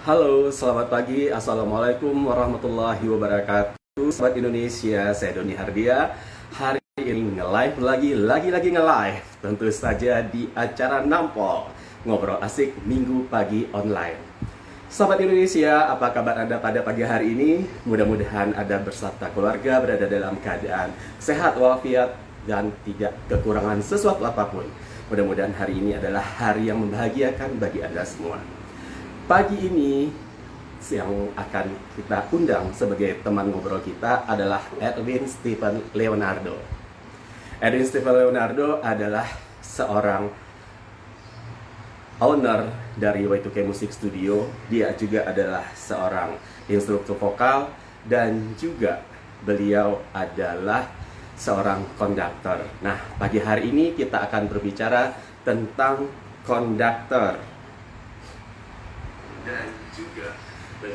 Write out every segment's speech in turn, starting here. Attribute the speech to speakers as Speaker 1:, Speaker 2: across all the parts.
Speaker 1: Halo, selamat pagi. Assalamualaikum warahmatullahi wabarakatuh. Sobat Indonesia, saya Doni Hardia. Hari ini nge-live lagi nge-live. Tentu saja di acara Nampol, ngobrol asik Minggu pagi online. Sobat Indonesia, apa kabar Anda pada pagi hari ini? Mudah-mudahan Anda beserta keluarga berada dalam keadaan sehat walafiat dan tidak kekurangan sesuatu apapun. Mudah-mudahan hari ini adalah hari yang membahagiakan bagi Anda semua. Pagi ini yang akan kita undang sebagai teman ngobrol kita adalah Edwin Stephen Leonardo. Edwin Stephen Leonardo adalah seorang owner dari Y2K Music Studio. Dia juga adalah seorang instruktur vokal dan juga beliau adalah seorang konduktor. Nah, pagi hari ini kita akan berbicara tentang konduktor.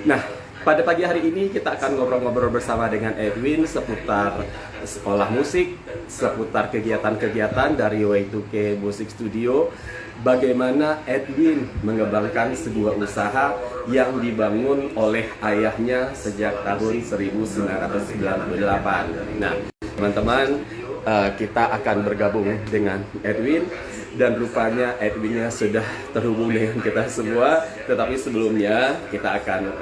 Speaker 1: Nah, pada pagi hari ini kita akan ngobrol-ngobrol bersama dengan Edwin seputar sekolah musik, seputar kegiatan-kegiatan dari Y2K Music Studio, bagaimana Edwin mengembangkan sebuah usaha yang dibangun oleh ayahnya sejak tahun 1998. Nah, teman-teman, kita akan bergabung dengan Edwin. Dan rupanya Edwinnya sudah terhubung dengan kita semua. Tetapi sebelumnya kita akan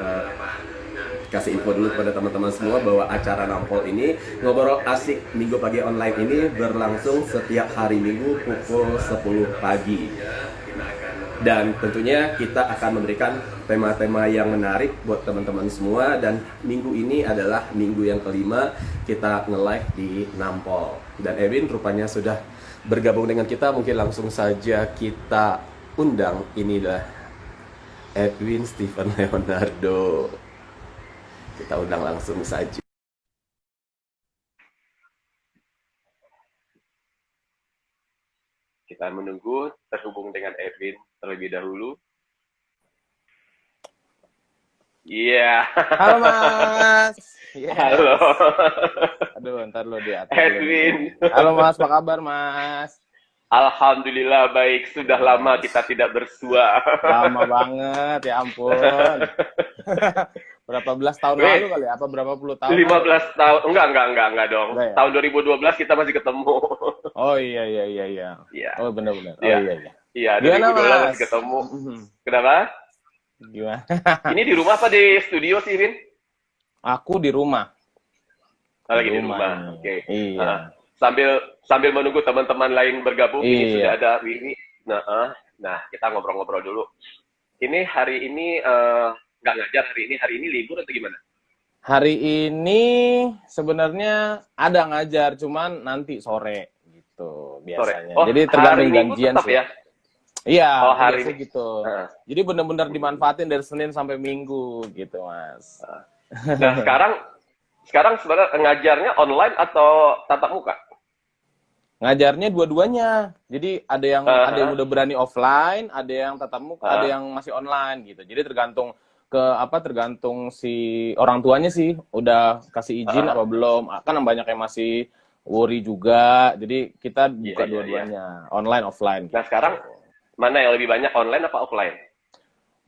Speaker 1: kasih info dulu kepada teman-teman semua bahwa acara Nampol ini, ngobrol asik Minggu pagi online ini berlangsung setiap hari Minggu pukul 10 pagi. Dan tentunya kita akan memberikan tema-tema yang menarik buat teman-teman semua. Dan minggu ini adalah minggu yang kelima kita nge-live di Nampol. Dan Edwin rupanya sudah bergabung dengan kita. Mungkin langsung saja kita undang. Inilah Edwin Stephen Leonardo. Kita undang langsung saja. Kita menunggu terhubung dengan Edwin terlebih dahulu. Iya.
Speaker 2: Halo Mas.
Speaker 1: Yeah. Halo.
Speaker 2: Aduh, ntar lo di atas.
Speaker 1: Edwin.
Speaker 2: Halo Mas, apa kabar Mas?
Speaker 1: Alhamdulillah baik. Sudah lama kita tidak bersua.
Speaker 2: Lama banget, ya ampun. Berapa belas tahun lalu kali? Apa berapa puluh tahun?
Speaker 1: 15 tahun. Enggak dong. Enggak, ya? Tahun 2012 kita masih ketemu.
Speaker 2: Oh iya. Oh benar-benar. Oh iya.
Speaker 1: Iya, 2012 masih ketemu. Kenapa?
Speaker 2: Gimana?
Speaker 1: Ini di rumah apa di studio sih, Vin?
Speaker 2: Aku di rumah.
Speaker 1: Lagi di rumah. Oke.
Speaker 2: Iya.
Speaker 1: Sambil menunggu teman-teman lain bergabung, ini sudah ada Winnie. Nah, kita ngobrol-ngobrol dulu. Ini hari ini nggak ngajar hari ini libur atau gimana?
Speaker 2: Hari ini sebenarnya ada ngajar, cuman nanti sore gitu biasanya.
Speaker 1: Oh,
Speaker 2: jadi tergantung janjian
Speaker 1: sih. Ya?
Speaker 2: Iya,
Speaker 1: hari
Speaker 2: ini gitu. Jadi benar-benar dimanfaatin dari Senin sampai Minggu gitu, Mas.
Speaker 1: Nah, sekarang sebenarnya ngajarnya online atau tatap muka?
Speaker 2: Ngajarnya dua-duanya. Jadi ada yang udah berani offline, ada yang tatap muka, ada yang masih online gitu. Jadi tergantung si orang tuanya sih udah kasih izin apa belum. Kan banyak yang masih worry juga. Jadi kita buka dua-duanya, online offline.
Speaker 1: Nah, sekarang mana yang lebih banyak, online apa offline?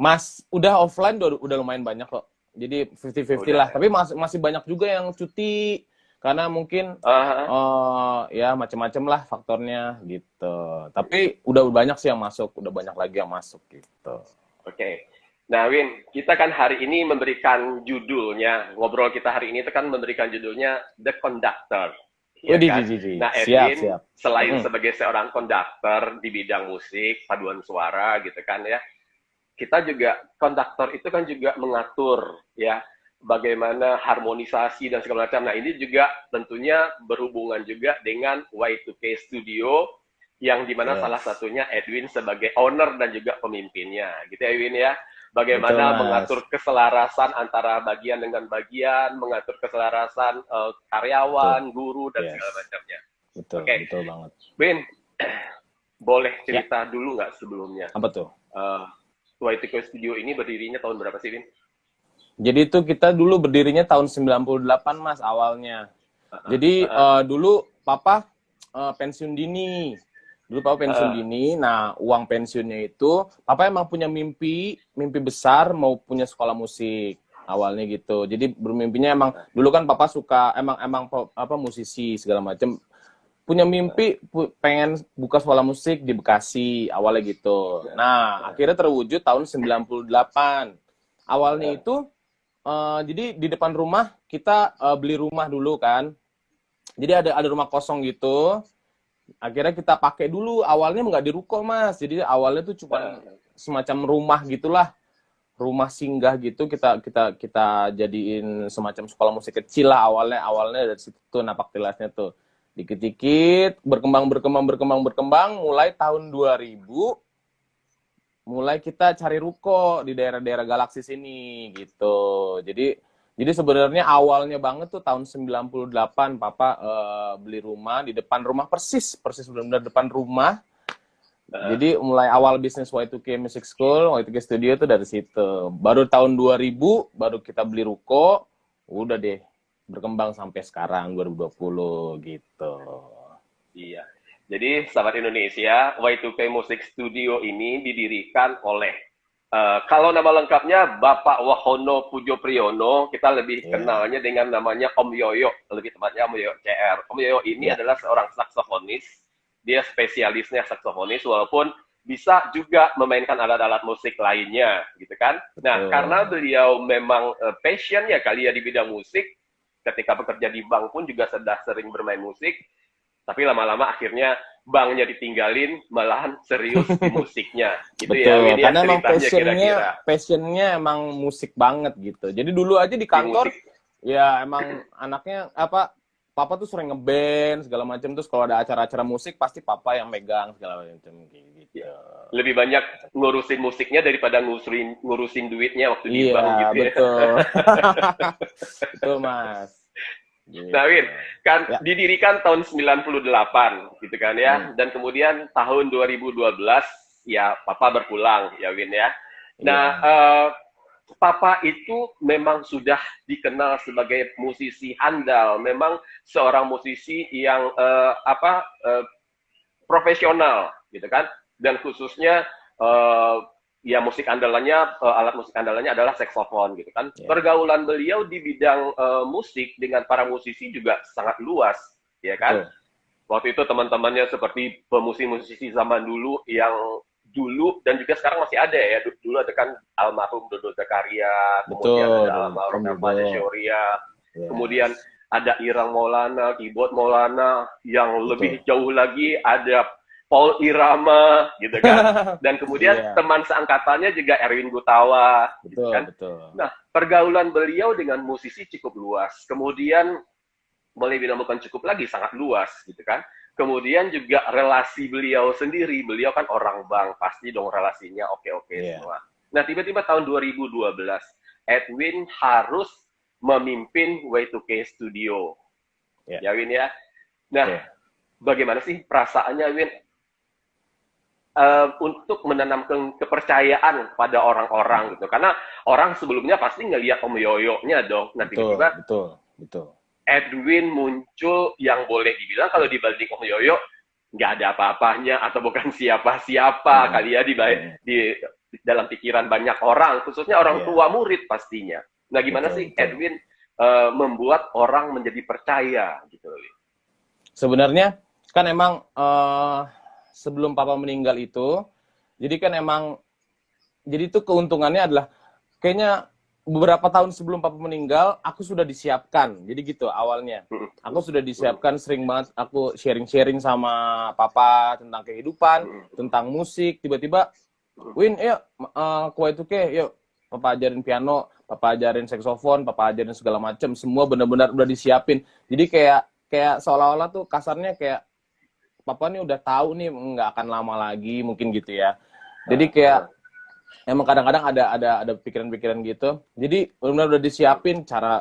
Speaker 2: Mas, udah offline udah lumayan banyak kok. Jadi 50-50 lah. Tapi masih banyak juga yang cuti karena mungkin ya macam-macam lah faktornya gitu. Tapi udah banyak sih yang masuk, udah banyak lagi yang masuk gitu.
Speaker 1: Oke. Nah, Win, kita kan hari ini memberikan judulnya, ngobrol kita hari ini itu kan memberikan judulnya The Conductor. Ya kan? Nah, Edwin siap. Selain sebagai seorang konduktor di bidang musik, paduan suara gitu kan ya, kita juga konduktor itu kan juga mengatur ya bagaimana harmonisasi dan segala macam. Nah, ini juga tentunya berhubungan juga dengan Y2K Studio yang dimana salah satunya Edwin sebagai owner dan juga pemimpinnya, gitu ya Edwin ya. Bagaimana mengatur keselarasan antara bagian dengan bagian, mengatur keselarasan karyawan, guru, dan segala macamnya.
Speaker 2: Betul banget.
Speaker 1: Win, boleh cerita dulu nggak sebelumnya?
Speaker 2: Apa tuh?
Speaker 1: Y2K Studio ini berdirinya tahun berapa sih, Win?
Speaker 2: Jadi itu kita dulu berdirinya tahun 98, Mas, awalnya. Jadi dulu Papa pensiun dini. Dulu papa pensiun dini. Nah, uang pensiunnya itu, papa emang punya mimpi besar mau punya sekolah musik awalnya gitu. Jadi bermimpinya emang dulu kan papa suka emang apa musisi segala macam. Punya mimpi pengen buka sekolah musik di Bekasi awalnya gitu. Nah, akhirnya terwujud tahun 98. Awalnya itu jadi di depan rumah kita beli rumah dulu kan. Jadi ada rumah kosong gitu. Akhirnya kita pakai dulu, awalnya nggak diruko mas, jadi awalnya tuh cuma semacam rumah gitulah, rumah singgah gitu, kita jadiin semacam sekolah musik kecil lah awalnya dari situ tuh napak tilasnya tuh dikit-dikit berkembang, mulai tahun 2000 mulai kita cari ruko di daerah-daerah Galaksi sini gitu. Jadi sebenarnya awalnya banget tuh tahun 98 papa beli rumah di depan rumah persis benar-benar depan rumah. Jadi mulai awal bisnis Y2K Music School, Y2K Studio itu dari situ. Baru tahun 2000 baru kita beli ruko, udah deh berkembang sampai sekarang 2020 gitu.
Speaker 3: Iya. Jadi sahabat Indonesia, Y2K Music Studio ini didirikan oleh kalau nama lengkapnya Bapak Wahono Pujo Priyono, kita lebih kenalnya dengan namanya Om Yoyo, lebih tepatnya Om Yoyo CR. Om Yoyo ini adalah seorang saksofonis, dia spesialisnya saksofonis, walaupun bisa juga memainkan alat-alat musik lainnya, gitu kan? Nah, karena beliau memang passion ya kali ya di bidang musik, ketika bekerja di bank pun juga sudah sering bermain musik, tapi lama-lama akhirnya banknya ditinggalin, malahan serius di musiknya. Gitu.
Speaker 2: Betul,
Speaker 3: ya, Win,
Speaker 2: karena emang
Speaker 3: kira-kira.
Speaker 2: passionnya emang musik banget gitu. Jadi dulu aja di kantor, ya emang anaknya papa tuh sering ngeband segala macam, terus kalau ada acara-acara musik pasti papa yang megang segala macam gitu.
Speaker 3: Ya. Lebih banyak ngurusin musiknya daripada ngurusin duitnya waktu di bank gitu.
Speaker 2: Iya, betul. Betul, Mas.
Speaker 3: Nah, Win, kan didirikan tahun 98 gitu kan ya. Dan kemudian tahun 2012 ya Papa berpulang ya Win ya. Nah, Papa itu memang sudah dikenal sebagai musisi handal, memang seorang musisi yang profesional gitu kan. Dan khususnya ya musik andalannya, alat musik andalannya adalah saksofon gitu kan. Pergaulan beliau di bidang musik dengan para musisi juga sangat luas, ya kan. Waktu itu teman-temannya seperti pemusisi-musisi zaman dulu yang dulu dan juga sekarang masih ada ya. Dulu ada kan almarhum Dodo Zakaria, kemudian ada almarhum Ahmad Syauria, kemudian ada Irang Maulana, keyboard Maulana, yang lebih jauh lagi ada Paul Irama gitu kan, dan kemudian teman seangkatannya juga Erwin Gutawa gitu kan. Nah, pergaulan beliau dengan musisi cukup luas, kemudian boleh bilang bukan cukup lagi, sangat luas gitu kan. Kemudian juga relasi beliau sendiri, beliau kan orang bank, pasti dong relasinya oke-oke semua. Nah, tiba-tiba tahun 2012 Edwin harus memimpin Y2K Studio ya Win ya. Nah, bagaimana sih perasaannya Win untuk menanamkan kepercayaan pada orang-orang gitu, karena orang sebelumnya pasti ngelihat Om Yoyo-nya dong. Nah, tiba-tiba
Speaker 2: betul.
Speaker 3: Edwin muncul yang boleh dibilang kalau dibanding Om Yoyo nggak ada apa-apanya atau bukan siapa-siapa kali ya di dalam pikiran banyak orang, khususnya orang tua murid pastinya. Nah, gimana sih Edwin membuat orang menjadi percaya gitu?
Speaker 2: Sebenarnya kan emang sebelum papa meninggal itu, jadi kan emang, jadi itu keuntungannya adalah kayaknya beberapa tahun sebelum papa meninggal, aku sudah disiapkan. Jadi gitu awalnya. Aku sudah disiapkan, sering banget aku sharing-sharing sama papa tentang kehidupan, tentang musik. Tiba-tiba, Win, yuk, ke Y2K, yuk, papa ajarin piano, papa ajarin saksofon, papa ajarin segala macam. Semua benar-benar udah disiapin. Jadi kayak seolah-olah tuh kasarnya kayak, papa nih udah tahu nih nggak akan lama lagi mungkin gitu ya. Jadi kayak emang kadang-kadang ada pikiran-pikiran gitu. Jadi benar-benar udah disiapin cara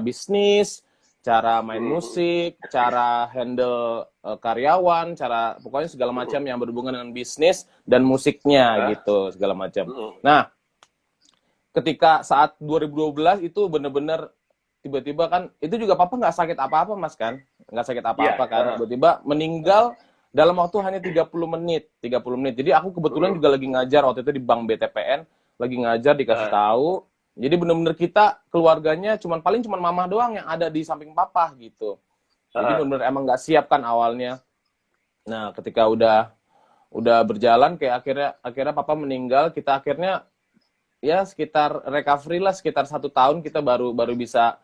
Speaker 2: bisnis, cara main musik, cara handle karyawan, cara pokoknya segala macam yang berhubungan dengan bisnis dan musiknya gitu segala macam. Nah, ketika saat 2012 itu benar-benar tiba-tiba kan itu juga papa nggak sakit apa-apa mas kan, nggak sakit apa-apa kan, tiba-tiba meninggal dalam waktu hanya 30 menit. Jadi aku kebetulan juga lagi ngajar waktu itu di Bank BTPN, lagi ngajar dikasih tahu. Jadi bener-bener kita keluarganya paling mama doang yang ada di samping papa gitu. Jadi bener-bener emang nggak siap kan awalnya. Nah, ketika udah berjalan kayak akhirnya papa meninggal, kita akhirnya ya sekitar recovery lah sekitar 1 tahun kita baru bisa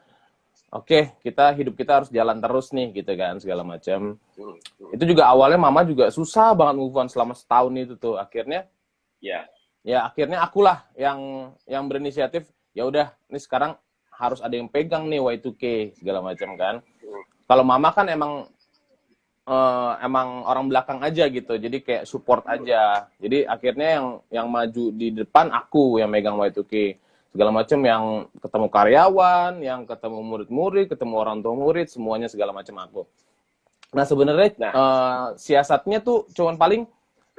Speaker 2: oke, hidup kita harus jalan terus nih gitu kan segala macam. Itu juga awalnya mama juga susah banget move on selama setahun itu tuh. Akhirnya ya akhirnya akulah yang berinisiatif, ya udah nih sekarang harus ada yang pegang nih Y2K segala macam kan. Kalau mama kan emang orang belakang aja gitu, jadi kayak support aja. Jadi akhirnya yang maju di depan aku yang megang Y2K segala macam, yang ketemu karyawan, yang ketemu murid-murid, ketemu orang tua murid, semuanya segala macam aku. Nah sebenarnya siasatnya tuh cuman paling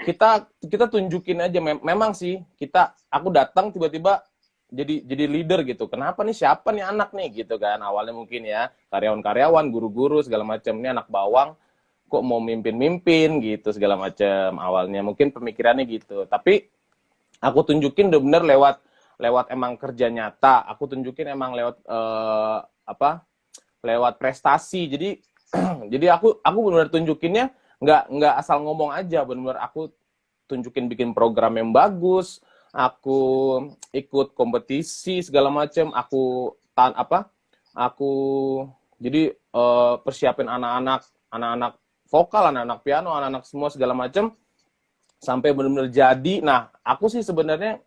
Speaker 2: kita tunjukin aja. Memang sih aku datang tiba-tiba jadi leader gitu. Kenapa nih, siapa nih anak nih gitu kan, awalnya mungkin ya karyawan-karyawan, guru-guru segala macam, ini anak bawang kok mau mimpin gitu segala macam. Awalnya mungkin pemikirannya gitu, tapi aku tunjukin bener-bener lewat emang kerja nyata. Aku tunjukin emang lewat lewat prestasi. Jadi jadi aku benar-benar tunjukinnya nggak asal ngomong aja, benar-benar aku tunjukin bikin program yang bagus, aku ikut kompetisi segala macam, aku jadi persiapin anak-anak vokal, anak-anak piano, anak-anak semua segala macam sampai benar-benar jadi. Nah, aku sih sebenarnya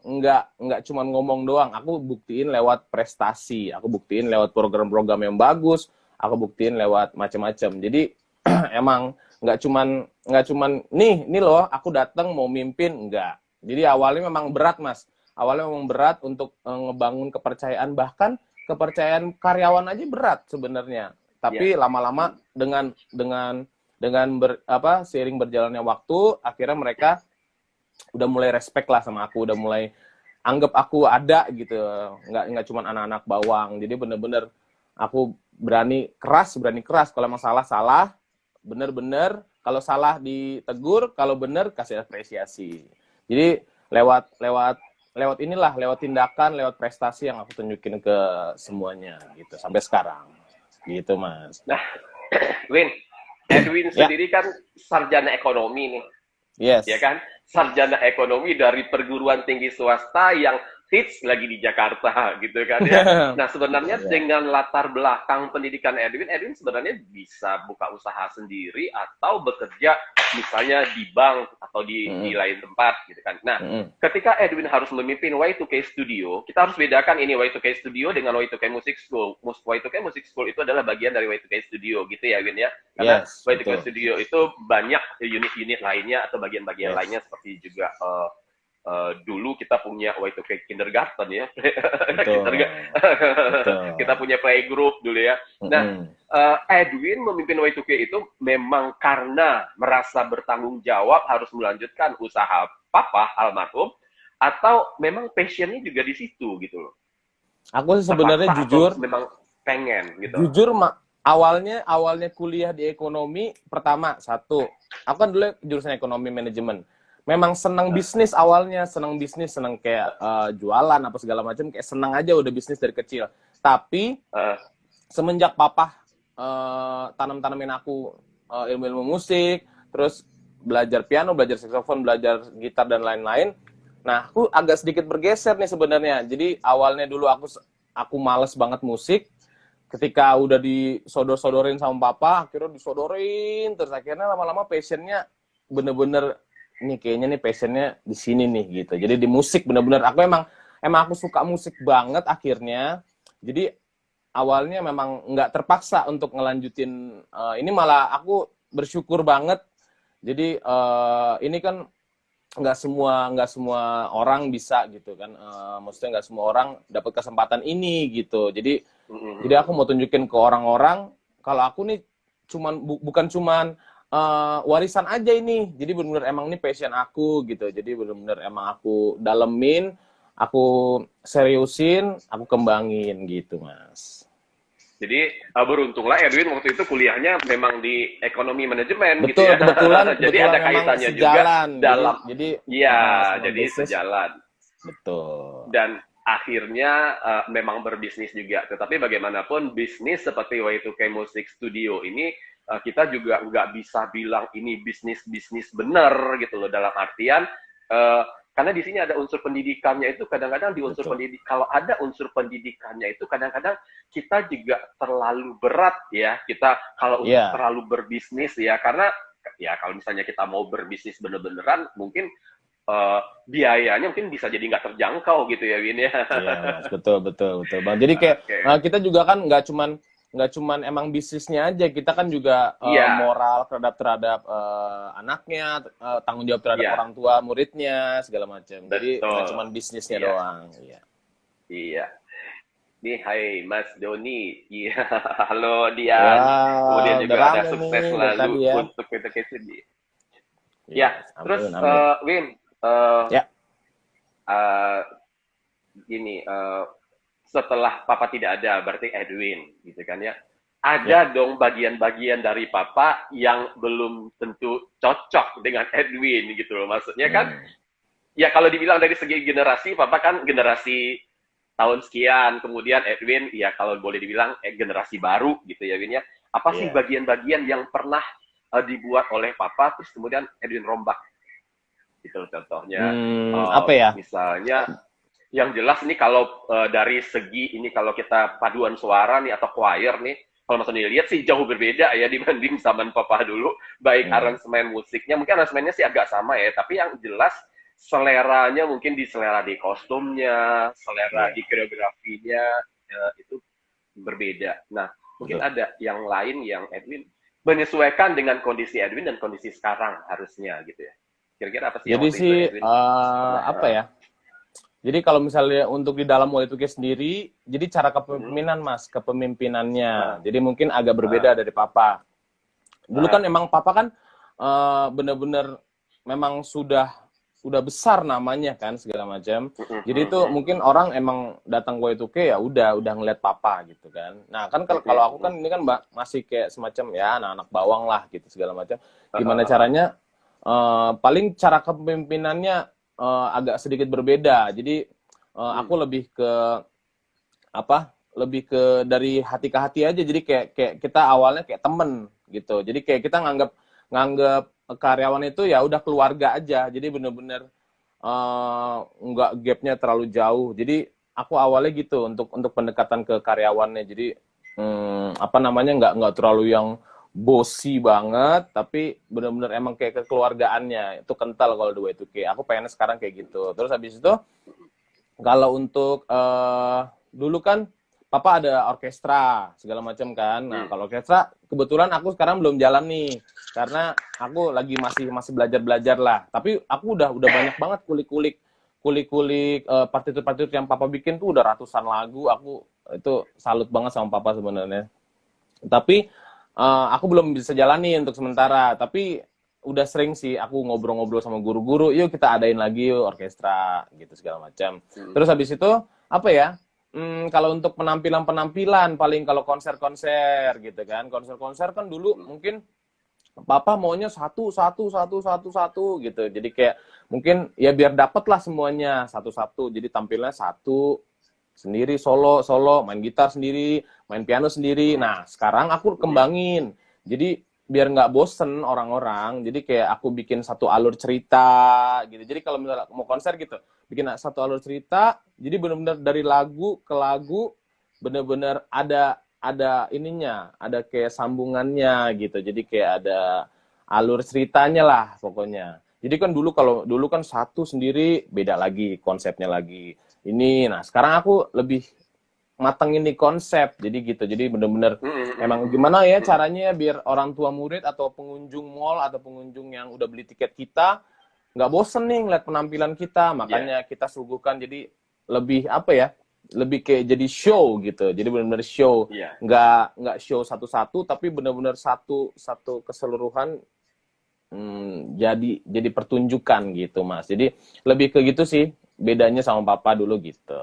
Speaker 2: nggak cuma ngomong doang, aku buktiin lewat prestasi, aku buktiin lewat program-program yang bagus, aku buktiin lewat macam-macam. Jadi emang nggak cuman nih loh aku datang mau mimpin, enggak. Jadi awalnya memang berat Mas, awalnya memang berat untuk ngebangun kepercayaan, bahkan kepercayaan karyawan aja berat sebenarnya. Tapi lama-lama dengan seiring berjalannya waktu, akhirnya mereka udah mulai respect lah sama aku, udah mulai anggap aku ada gitu, nggak cuma anak-anak bawang. Jadi bener-bener aku berani keras, kalau emang salah, bener-bener kalau salah ditegur, kalau bener kasih apresiasi. Jadi lewat inilah, lewat tindakan, lewat prestasi yang aku tunjukin ke semuanya gitu sampai sekarang. Gitu Mas.
Speaker 3: Nah, Edwin sendiri kan sarjana ekonomi nih.
Speaker 2: Yes.
Speaker 3: Ya kan? Sarjana ekonomi dari perguruan tinggi swasta yang hits lagi di Jakarta gitu kan ya. Nah, sebenarnya dengan latar belakang pendidikan Edwin sebenarnya bisa buka usaha sendiri atau bekerja misalnya di bank atau di lain tempat gitu kan. Nah, ketika Edwin harus memimpin Y2K Studio, kita harus bedakan ini Y2K Studio dengan Y2K Music School. Y2K Music School itu adalah bagian dari Y2K Studio gitu ya, Edwin ya. Karena Y2K Studio itu banyak unit-unit lainnya atau bagian-bagian lainnya, seperti juga dulu kita punya Y2K Kindergarten ya. Kita punya playgroup dulu ya. Nah, Edwin memimpin Y2K itu memang karena merasa bertanggung jawab harus melanjutkan usaha papa almarhum, atau memang passionnya juga di situ gitu loh?
Speaker 2: Aku sebenarnya jujur
Speaker 3: memang pengen gitu.
Speaker 2: Jujur awalnya kuliah di ekonomi, pertama aku kan dulu jurusan ekonomi manajemen. Memang senang bisnis awalnya, senang kayak jualan apa segala macam, kayak senang aja udah bisnis dari kecil. Tapi semenjak papa tanam-tanamin aku ilmu-ilmu musik, terus belajar piano, belajar saksofon, belajar gitar dan lain-lain. Nah, aku agak sedikit bergeser nih sebenarnya. Jadi awalnya dulu aku males banget musik. Ketika udah disodor-sodorin sama papa, akhirnya disodorin, terus akhirnya lama-lama passionnya bener-bener nih, kayaknya nih passionnya di sini nih gitu. Jadi di musik bener-bener aku emang aku suka musik banget akhirnya. Jadi awalnya memang nggak terpaksa untuk ngelanjutin ini, malah aku bersyukur banget. Jadi ini kan nggak semua orang bisa gitu kan, maksudnya nggak semua orang dapat kesempatan ini gitu. Jadi aku mau tunjukin ke orang-orang kalau aku nih bukan cuman warisan aja ini. Jadi benar-benar emang ini passion aku gitu. Jadi benar-benar emang aku dalemin, aku seriusin, aku kembangin gitu Mas.
Speaker 3: Jadi beruntunglah Edwin waktu itu kuliahnya memang di ekonomi manajemen gitu
Speaker 2: Betul,
Speaker 3: ya.
Speaker 2: kebetulan
Speaker 3: Jadi
Speaker 2: kebetulan
Speaker 3: ada
Speaker 2: memang
Speaker 3: kaitannya juga
Speaker 2: sejalan.
Speaker 3: dalam,
Speaker 2: Jadi
Speaker 3: iya,
Speaker 2: sama
Speaker 3: jadi
Speaker 2: bisnis
Speaker 3: sejalan.
Speaker 2: betul.
Speaker 3: Dan akhirnya memang berbisnis juga. Tetapi bagaimanapun bisnis seperti Y2K Music Studio ini kita juga nggak bisa bilang ini bisnis benar gitu loh, dalam artian karena di sini ada unsur pendidikannya. Itu kadang-kadang di unsur
Speaker 2: Betul.
Speaker 3: pendidik, kalau ada unsur pendidikannya itu kadang-kadang kita juga terlalu berat ya, kita kalau untuk
Speaker 2: Iya.
Speaker 3: terlalu berbisnis ya, karena ya kalau misalnya kita mau berbisnis bener-beneran mungkin biayanya mungkin bisa jadi nggak terjangkau gitu ya, Win ya.
Speaker 2: Iya, Mas. Betul, Bang. Jadi kayak
Speaker 3: Oke.
Speaker 2: kita juga kan nggak cuman emang bisnisnya aja, kita kan juga
Speaker 3: Iya,
Speaker 2: moral terhadap anaknya, tanggung jawab terhadap
Speaker 3: iya,
Speaker 2: orang tua muridnya segala macam. Jadi nggak
Speaker 3: betul.
Speaker 2: cuman bisnisnya
Speaker 3: Iya,
Speaker 2: doang. Iya.
Speaker 3: iya. Nih, hai Mas Doni. Iya, halo Dian. Kemudian
Speaker 2: Wah, udah
Speaker 3: juga ada
Speaker 2: rame
Speaker 3: sukses
Speaker 2: nih dari
Speaker 3: selalu
Speaker 2: tadi ya.
Speaker 3: untuk PTK.
Speaker 2: Iya,
Speaker 3: Ya, terus
Speaker 2: amin, amin.
Speaker 3: Win, eh,
Speaker 2: Ya,
Speaker 3: eh, gini, setelah Papa tidak ada, berarti Edwin, gitu kan ya.
Speaker 2: ya.
Speaker 3: Ada dong bagian-bagian dari Papa yang belum tentu cocok dengan Edwin gitu loh. Maksudnya kan,
Speaker 2: Hmm,
Speaker 3: ya kalau dibilang dari segi generasi, Papa kan generasi tahun sekian, kemudian Edwin, ya kalau boleh dibilang generasi baru gitu ya, Win ya. Apa sih
Speaker 2: iya.
Speaker 3: bagian-bagian yang pernah dibuat oleh Papa, terus kemudian Edwin rombak gitu loh, contohnya.
Speaker 2: Apa ya?
Speaker 3: Misalnya, yang jelas nih kalau dari segi ini, kalau kita paduan suara nih atau choir nih, kalau Mas Doni lihat sih jauh berbeda ya dibanding zaman Papa dulu. Baik
Speaker 2: Hmm,
Speaker 3: aransemen musiknya, mungkin aransemennya sih agak sama ya, tapi yang jelas seleranya mungkin di selera di kostumnya, selera
Speaker 2: iya,
Speaker 3: di koreografinya itu berbeda. Nah, mungkin
Speaker 2: betul.
Speaker 3: ada yang lain yang Edwin menyesuaikan dengan kondisi Edwin dan kondisi sekarang harusnya gitu ya. Kira-kira apa sih yang
Speaker 2: Jadi
Speaker 3: waktu itu
Speaker 2: sih
Speaker 3: Edwin pernah?
Speaker 2: apa ya? Jadi kalau misalnya untuk di dalam Y2K sendiri, jadi cara
Speaker 3: Mhm.
Speaker 2: kepemimpinan Mas,
Speaker 3: Ah,
Speaker 2: kepemimpinannya. Jadi mungkin agak berbeda
Speaker 3: ah,
Speaker 2: dari Papa. Dulu kan
Speaker 3: ah.
Speaker 2: emang Papa kan bener-bener memang sudah besar namanya kan segala macam.
Speaker 3: Mhm,
Speaker 2: Jadi itu
Speaker 3: mhm,
Speaker 2: mungkin orang emang datang ke Y2K ya udah ngeliat Papa gitu kan. Nah kan kalau
Speaker 3: mhm,
Speaker 2: aku
Speaker 3: mhm.
Speaker 2: kan ini kan masih kayak semacam ya anak-anak bawang lah gitu segala macam.
Speaker 3: Ah,
Speaker 2: Gimana
Speaker 3: ah, ah, ah.
Speaker 2: caranya? Paling cara kepemimpinannya agak sedikit berbeda. Jadi
Speaker 3: Hmm.
Speaker 2: aku lebih ke apa? Lebih ke dari hati ke hati aja. Jadi kayak kita awalnya kayak temen gitu. Jadi kayak kita nganggap nganggap karyawan itu ya udah keluarga aja. Jadi bener-bener nggak gapnya terlalu jauh. Jadi aku awalnya gitu untuk pendekatan ke karyawannya. Jadi apa namanya nggak terlalu yang bosi banget, tapi bener-bener emang kayak kekeluargaannya itu kental kalau dua itu kayak aku pengen sekarang kayak gitu. Terus habis itu kalau untuk dulu kan Papa ada orkestra segala macam kan. Nah,
Speaker 3: Hmm.
Speaker 2: kalau orkestra kebetulan aku sekarang belum jalan nih karena aku lagi masih belajar-belajar lah. Tapi aku udah banyak banget kulik-kulik partitur-partitur yang Papa bikin tuh udah ratusan lagu. Aku itu salut banget sama Papa sebenarnya. Tapi aku belum bisa jalani untuk sementara. Tapi udah sering sih aku ngobrol-ngobrol sama guru-guru. Yuk kita adain lagi yuk orkestra gitu segala macam.
Speaker 3: Hmm.
Speaker 2: Terus habis itu apa ya? Kalau untuk penampilan-penampilan paling kalau konser-konser gitu kan. Konser-konser kan dulu mungkin Papa maunya satu gitu. Jadi kayak mungkin ya biar dapet lah semuanya satu-satu. Jadi tampilnya satu sendiri solo main gitar sendiri, main piano sendiri.
Speaker 3: Hmm.
Speaker 2: Nah sekarang aku kembangin. Jadi biar nggak bosen orang-orang. Jadi kayak aku bikin satu alur cerita gitu. Jadi kalau misalnya mau konser gitu, bikin satu alur cerita. Jadi benar-benar dari lagu ke lagu benar-benar ada ininya, ada kayak sambungannya gitu. Jadi kayak ada alur ceritanya lah pokoknya. Jadi kan kalau dulu kan satu sendiri beda lagi konsepnya lagi. Ini, nah sekarang aku lebih matengin nih konsep. Jadi gitu. Jadi bener-bener
Speaker 3: Hmm, hmm,
Speaker 2: emang
Speaker 3: hmm,
Speaker 2: gimana ya
Speaker 3: hmm.
Speaker 2: caranya biar orang tua murid atau pengunjung mall atau pengunjung yang udah beli tiket kita nggak bosen nih ngeliat penampilan kita.
Speaker 3: Ya,
Speaker 2: Makanya kita suguhkan jadi lebih apa ya? Lebih kayak jadi show gitu. Jadi benar-benar show,
Speaker 3: ya.
Speaker 2: nggak show satu-satu, tapi benar-benar satu keseluruhan. Jadi pertunjukan gitu Mas. Jadi lebih ke gitu sih bedanya sama Papa dulu gitu.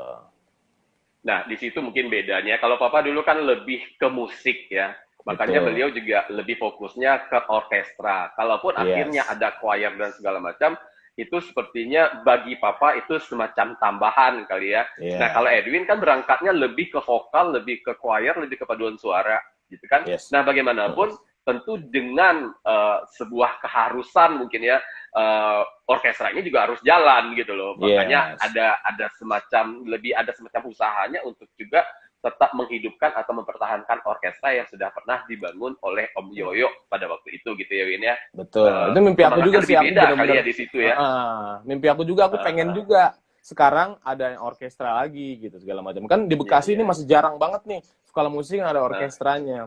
Speaker 3: Nah, di situ mungkin bedanya. Kalau Papa dulu kan lebih ke musik ya. Makanya
Speaker 2: Betul.
Speaker 3: beliau juga lebih fokusnya ke orkestra. Kalaupun akhirnya
Speaker 2: Yes.
Speaker 3: ada choir dan segala macam, itu sepertinya bagi Papa itu semacam tambahan kali ya. Nah,
Speaker 2: Iya.
Speaker 3: kalau Edwin kan berangkatnya lebih ke vokal, lebih ke choir, lebih ke paduan suara, gitu kan.
Speaker 2: Yes.
Speaker 3: Nah, bagaimanapun tentu dengan sebuah keharusan mungkin ya, orkestranya juga harus jalan gitu loh. Makanya
Speaker 2: Yes.
Speaker 3: ada semacam usahanya untuk juga tetap menghidupkan atau mempertahankan orkestra yang sudah pernah dibangun oleh Om Yoyo pada waktu itu gitu ya Win ya.
Speaker 2: Betul. Itu mimpi aku
Speaker 3: Semangatnya
Speaker 2: juga
Speaker 3: lebih
Speaker 2: sih, aku
Speaker 3: beda kali
Speaker 2: bener-bener
Speaker 3: ya di situ ya.
Speaker 2: mimpi aku juga, aku pengen
Speaker 3: Uh,
Speaker 2: juga sekarang ada yang orkestra lagi gitu segala macam. Kan di
Speaker 3: iya
Speaker 2: Bekasi
Speaker 3: iya.
Speaker 2: ini masih jarang banget nih sekolah musik yang ada
Speaker 3: Uh,
Speaker 2: orkestranya.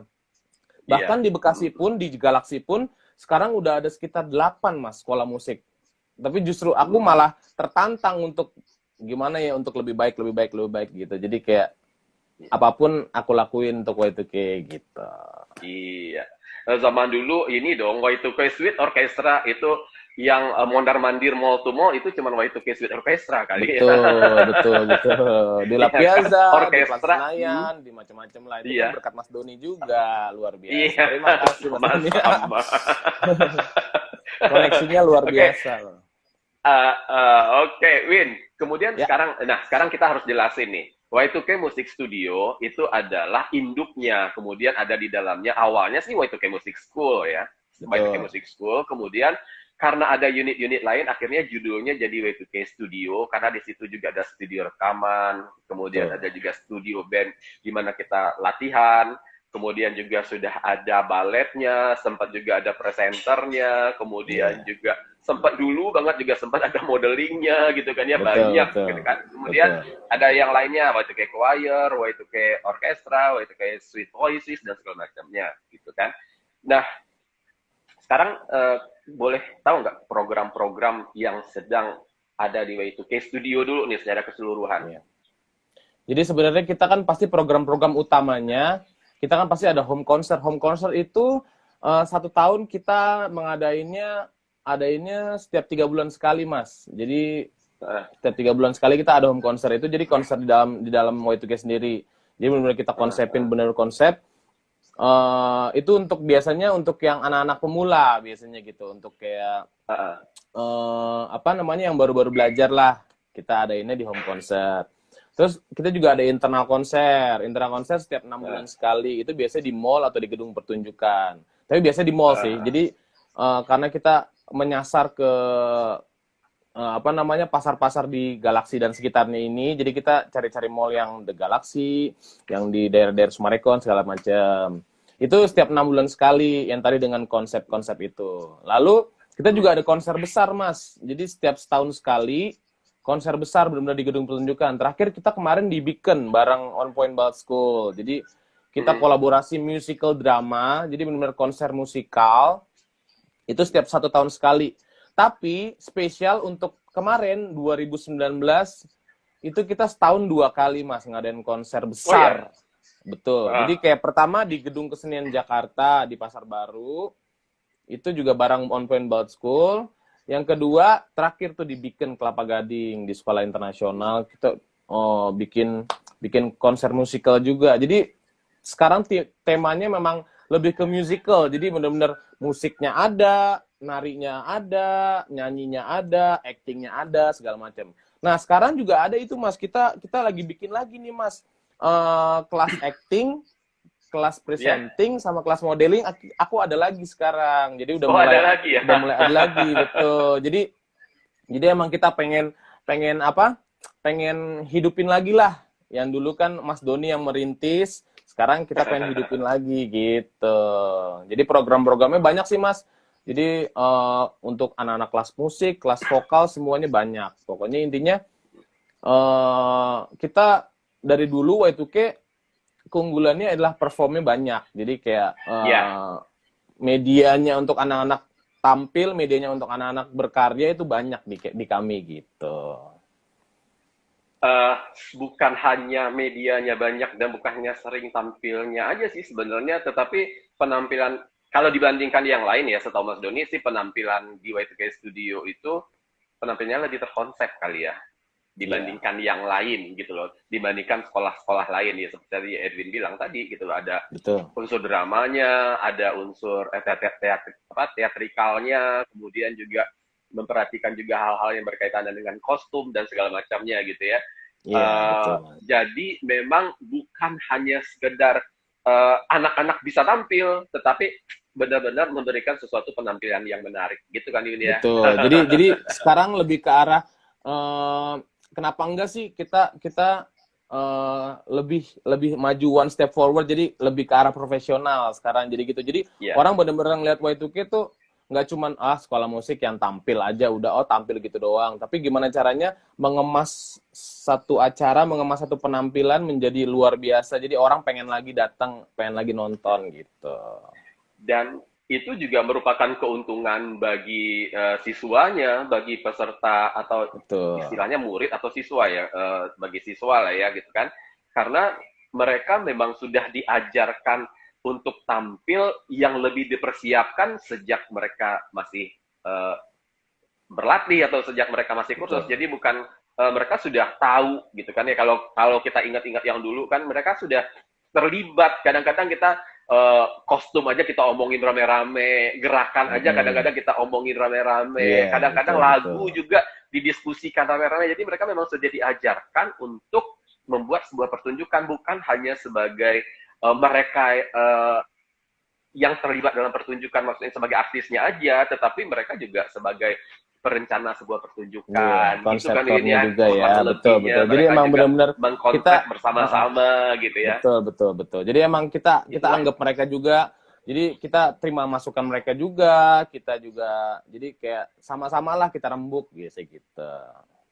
Speaker 2: Bahkan
Speaker 3: iya.
Speaker 2: di Bekasi pun, di Galaxy pun sekarang udah ada sekitar 8 Mas sekolah musik. Tapi justru aku malah tertantang untuk gimana ya, untuk lebih baik, lebih baik, lebih baik gitu. Jadi kayak apapun aku lakuin untuk Y2K gitu.
Speaker 3: Iya. Zaman dulu ini dong Y2K Suite Orkestra itu yang mondar-mandir mall to mall itu cuma Y2K Suite Orkestra kali ya.
Speaker 2: Betul, betul, betul. Di La
Speaker 3: Iya kan?
Speaker 2: Piazza, di Plaza
Speaker 3: Orkestra.
Speaker 2: Senayan, di macam-macam lah. Itu kan
Speaker 3: Iya.
Speaker 2: berkat Mas Doni juga, luar biasa.
Speaker 3: Iya.
Speaker 2: Terima kasih Mas Doni.
Speaker 3: Sama-sama.
Speaker 2: Koneksinya luar
Speaker 3: Oke.
Speaker 2: biasa loh.
Speaker 3: Oke, Win. Kemudian
Speaker 2: Ya,
Speaker 3: sekarang kita harus jelasin nih. Y2K Music Studio itu adalah induknya, kemudian ada di dalamnya awalnya sih Y2K Music School ya, Y2K
Speaker 2: betul.
Speaker 3: Music School. Kemudian karena ada unit-unit lain, akhirnya judulnya jadi Y2K Studio karena di situ juga ada studio rekaman, kemudian
Speaker 2: Betul.
Speaker 3: ada juga studio band di mana kita latihan. Kemudian juga sudah ada baletnya, sempat juga ada presenternya, kemudian
Speaker 2: Iya.
Speaker 3: juga sempat dulu banget juga sempat ada modelingnya gitu kan ya,
Speaker 2: Betul,
Speaker 3: banyak
Speaker 2: betul.
Speaker 3: gitu kan. Kemudian
Speaker 2: Betul.
Speaker 3: ada yang lainnya Y2K Choir, Y2K Orchestra, Y2K Sweet Voices dan segala macamnya gitu kan. Nah, sekarang boleh tahu nggak program-program yang sedang ada di Y2K Studio dulu nih secara keseluruhan?
Speaker 2: Iya. Jadi sebenarnya kita kan pasti program-program utamanya, kita kan pasti ada home concert. Home concert itu 1 tahun kita adainnya setiap 3 bulan sekali, Mas. Jadi setiap 3 bulan sekali kita ada home concert itu. Jadi konser di dalam Y2K sendiri. Jadi benar-benar kita konsepin benar konsep. Itu untuk biasanya untuk yang anak-anak pemula biasanya gitu. Untuk kayak apa namanya yang baru-baru belajar lah. Kita adainnya di home concert. Terus kita juga ada internal konser. Internal konser setiap 6 bulan sekali. Itu biasanya di mall atau di gedung pertunjukan. Tapi biasanya di mall sih. Jadi karena kita menyasar ke apa namanya pasar-pasar di Galaxy dan sekitarnya ini, jadi kita cari-cari mall yang The Galaxy, yang di daerah-daerah Sumarekon segala macam. Itu setiap 6 bulan sekali yang tadi dengan konsep-konsep itu. Lalu kita juga ada konser besar, Mas. Jadi setiap setahun sekali konser besar benar-benar di gedung pertunjukan. Terakhir kita kemarin di Beacon bareng On Point Ballet School. Jadi kita kolaborasi musical drama, jadi benar-benar konser musikal. Itu setiap 1 tahun sekali. Tapi spesial untuk kemarin 2019 itu kita setahun 2 kali, Mas, ngadain konser besar.
Speaker 3: Oh, ya?
Speaker 2: Betul. Jadi kayak pertama di Gedung Kesenian Jakarta di Pasar Baru. Itu juga bareng On Point Ballet School. Yang kedua, terakhir tuh di Beacon Kelapa Gading di Sekolah Internasional kita bikin konser musikal juga. Jadi sekarang temanya memang lebih ke musical. Jadi benar-benar musiknya ada, narinya ada, nyanyinya ada, actingnya ada, segala macam. Nah, sekarang juga ada itu, Mas. Kita lagi bikin lagi nih, Mas. Kelas acting, kelas presenting sama kelas modeling aku ada lagi sekarang. Jadi udah mulai
Speaker 3: ada lagi ya?
Speaker 2: udah mulai ada lagi, betul. Jadi emang kita pengen hidupin lagi lah. Yang dulu kan Mas Doni yang merintis, sekarang kita pengen hidupin lagi gitu. Jadi program-programnya banyak sih, Mas. Jadi untuk anak-anak kelas musik, kelas vokal semuanya banyak. Pokoknya intinya kita dari dulu Y2K keunggulannya adalah performnya banyak. Jadi kayak medianya untuk anak-anak tampil, medianya untuk anak-anak berkarya itu banyak di kami gitu.
Speaker 3: Bukan hanya medianya banyak dan bukan hanya sering tampilnya aja sih sebenarnya, tetapi penampilan kalau dibandingkan yang lain ya, setahu Mas Doni sih penampilan di Y2K Studio itu penampilannya lebih terkonsep kali ya. dibandingkan yang lain gitu loh, dibandingkan sekolah-sekolah lain ya seperti Edwin bilang tadi gitu loh, ada
Speaker 2: Betul.
Speaker 3: unsur dramanya, ada unsur teatrikalnya, kemudian juga memperhatikan juga hal-hal yang berkaitan dengan kostum dan segala macamnya gitu ya.
Speaker 2: Iya, betul.
Speaker 3: Jadi memang bukan hanya sekedar anak-anak bisa tampil, tetapi benar-benar memberikan sesuatu penampilan yang menarik, gitu kan Yun ya?
Speaker 2: Betul. Jadi sekarang lebih ke arah kenapa enggak sih kita lebih maju one step forward, jadi lebih ke arah profesional sekarang jadi gitu. Jadi orang benar-benar ngeliat Y2K tuh nggak cuman sekolah musik yang tampil aja udah tampil gitu doang, tapi gimana caranya mengemas satu acara, mengemas satu penampilan menjadi luar biasa, jadi orang pengen lagi datang, pengen lagi nonton gitu.
Speaker 3: Dan itu juga merupakan keuntungan bagi siswanya, bagi peserta atau istilahnya murid atau siswa ya, bagi siswa lah ya gitu kan, karena mereka memang sudah diajarkan untuk tampil yang lebih dipersiapkan sejak mereka masih berlatih atau sejak mereka masih kursus. Jadi bukan mereka sudah tahu gitu kan ya, kalau kita ingat-ingat yang dulu kan mereka sudah terlibat, kadang-kadang kita kostum aja kita omongin rame-rame, gerakan aja kadang-kadang kita omongin rame-rame, kadang-kadang lagu juga didiskusikan rame-rame. Jadi mereka memang sudah diajarkan untuk membuat sebuah pertunjukan, bukan hanya sebagai mereka yang terlibat dalam pertunjukan, maksudnya sebagai artisnya aja, tetapi mereka juga sebagai perencana sebuah pertunjukan,
Speaker 2: konseptornya juga ya, betul. Jadi emang benar-benar
Speaker 3: kita bersama-sama gitu ya.
Speaker 2: Betul. Jadi emang kita anggap mereka juga, jadi kita terima masukan mereka juga, kita juga, jadi kayak sama-sama lah kita rembuk gitu.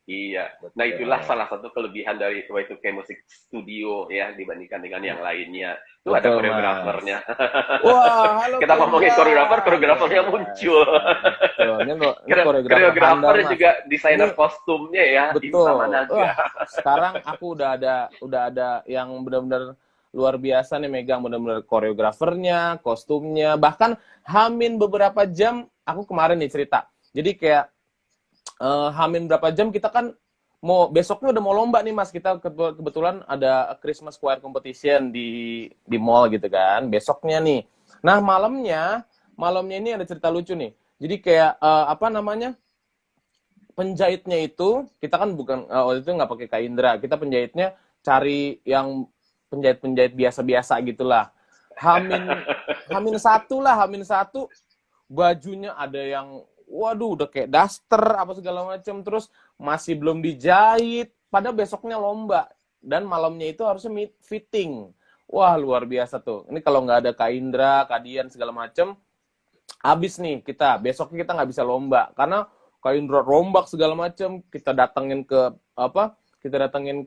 Speaker 3: Iya, nah itulah salah satu kelebihan dari Y2K Music Studio ya dibandingkan dengan yang lainnya. Itu ada koreografernya.
Speaker 2: Wah, halo.
Speaker 3: Kita ngomongin koreografernya muncul. Koreografer juga desainer kostumnya ya.
Speaker 2: Betul. Sekarang aku udah ada yang benar-benar luar biasa nih megang benar-benar koreografernya, kostumnya, bahkan hamin beberapa jam. Aku kemarin nih cerita. Jadi kayak hamin berapa jam kita kan besoknya udah mau lomba nih Mas, kita kebetulan ada Christmas Choir Competition di mall gitu kan besoknya nih. Nah malamnya ini ada cerita lucu nih. Jadi kayak penjahitnya itu kita kan bukan waktu itu nggak pakai Kak Indra, kita penjahitnya cari yang penjahit biasa-biasa gitulah. Hamin satu bajunya ada yang waduh udah kayak daster apa segala macam, terus masih belum dijahit, padahal besoknya lomba dan malamnya itu harusnya fitting. Wah luar biasa tuh, ini kalau nggak ada Kak Indra, Kak Dian segala macam, abis nih besoknya kita nggak bisa lomba karena Kak Indra rombak segala macam, kita datengin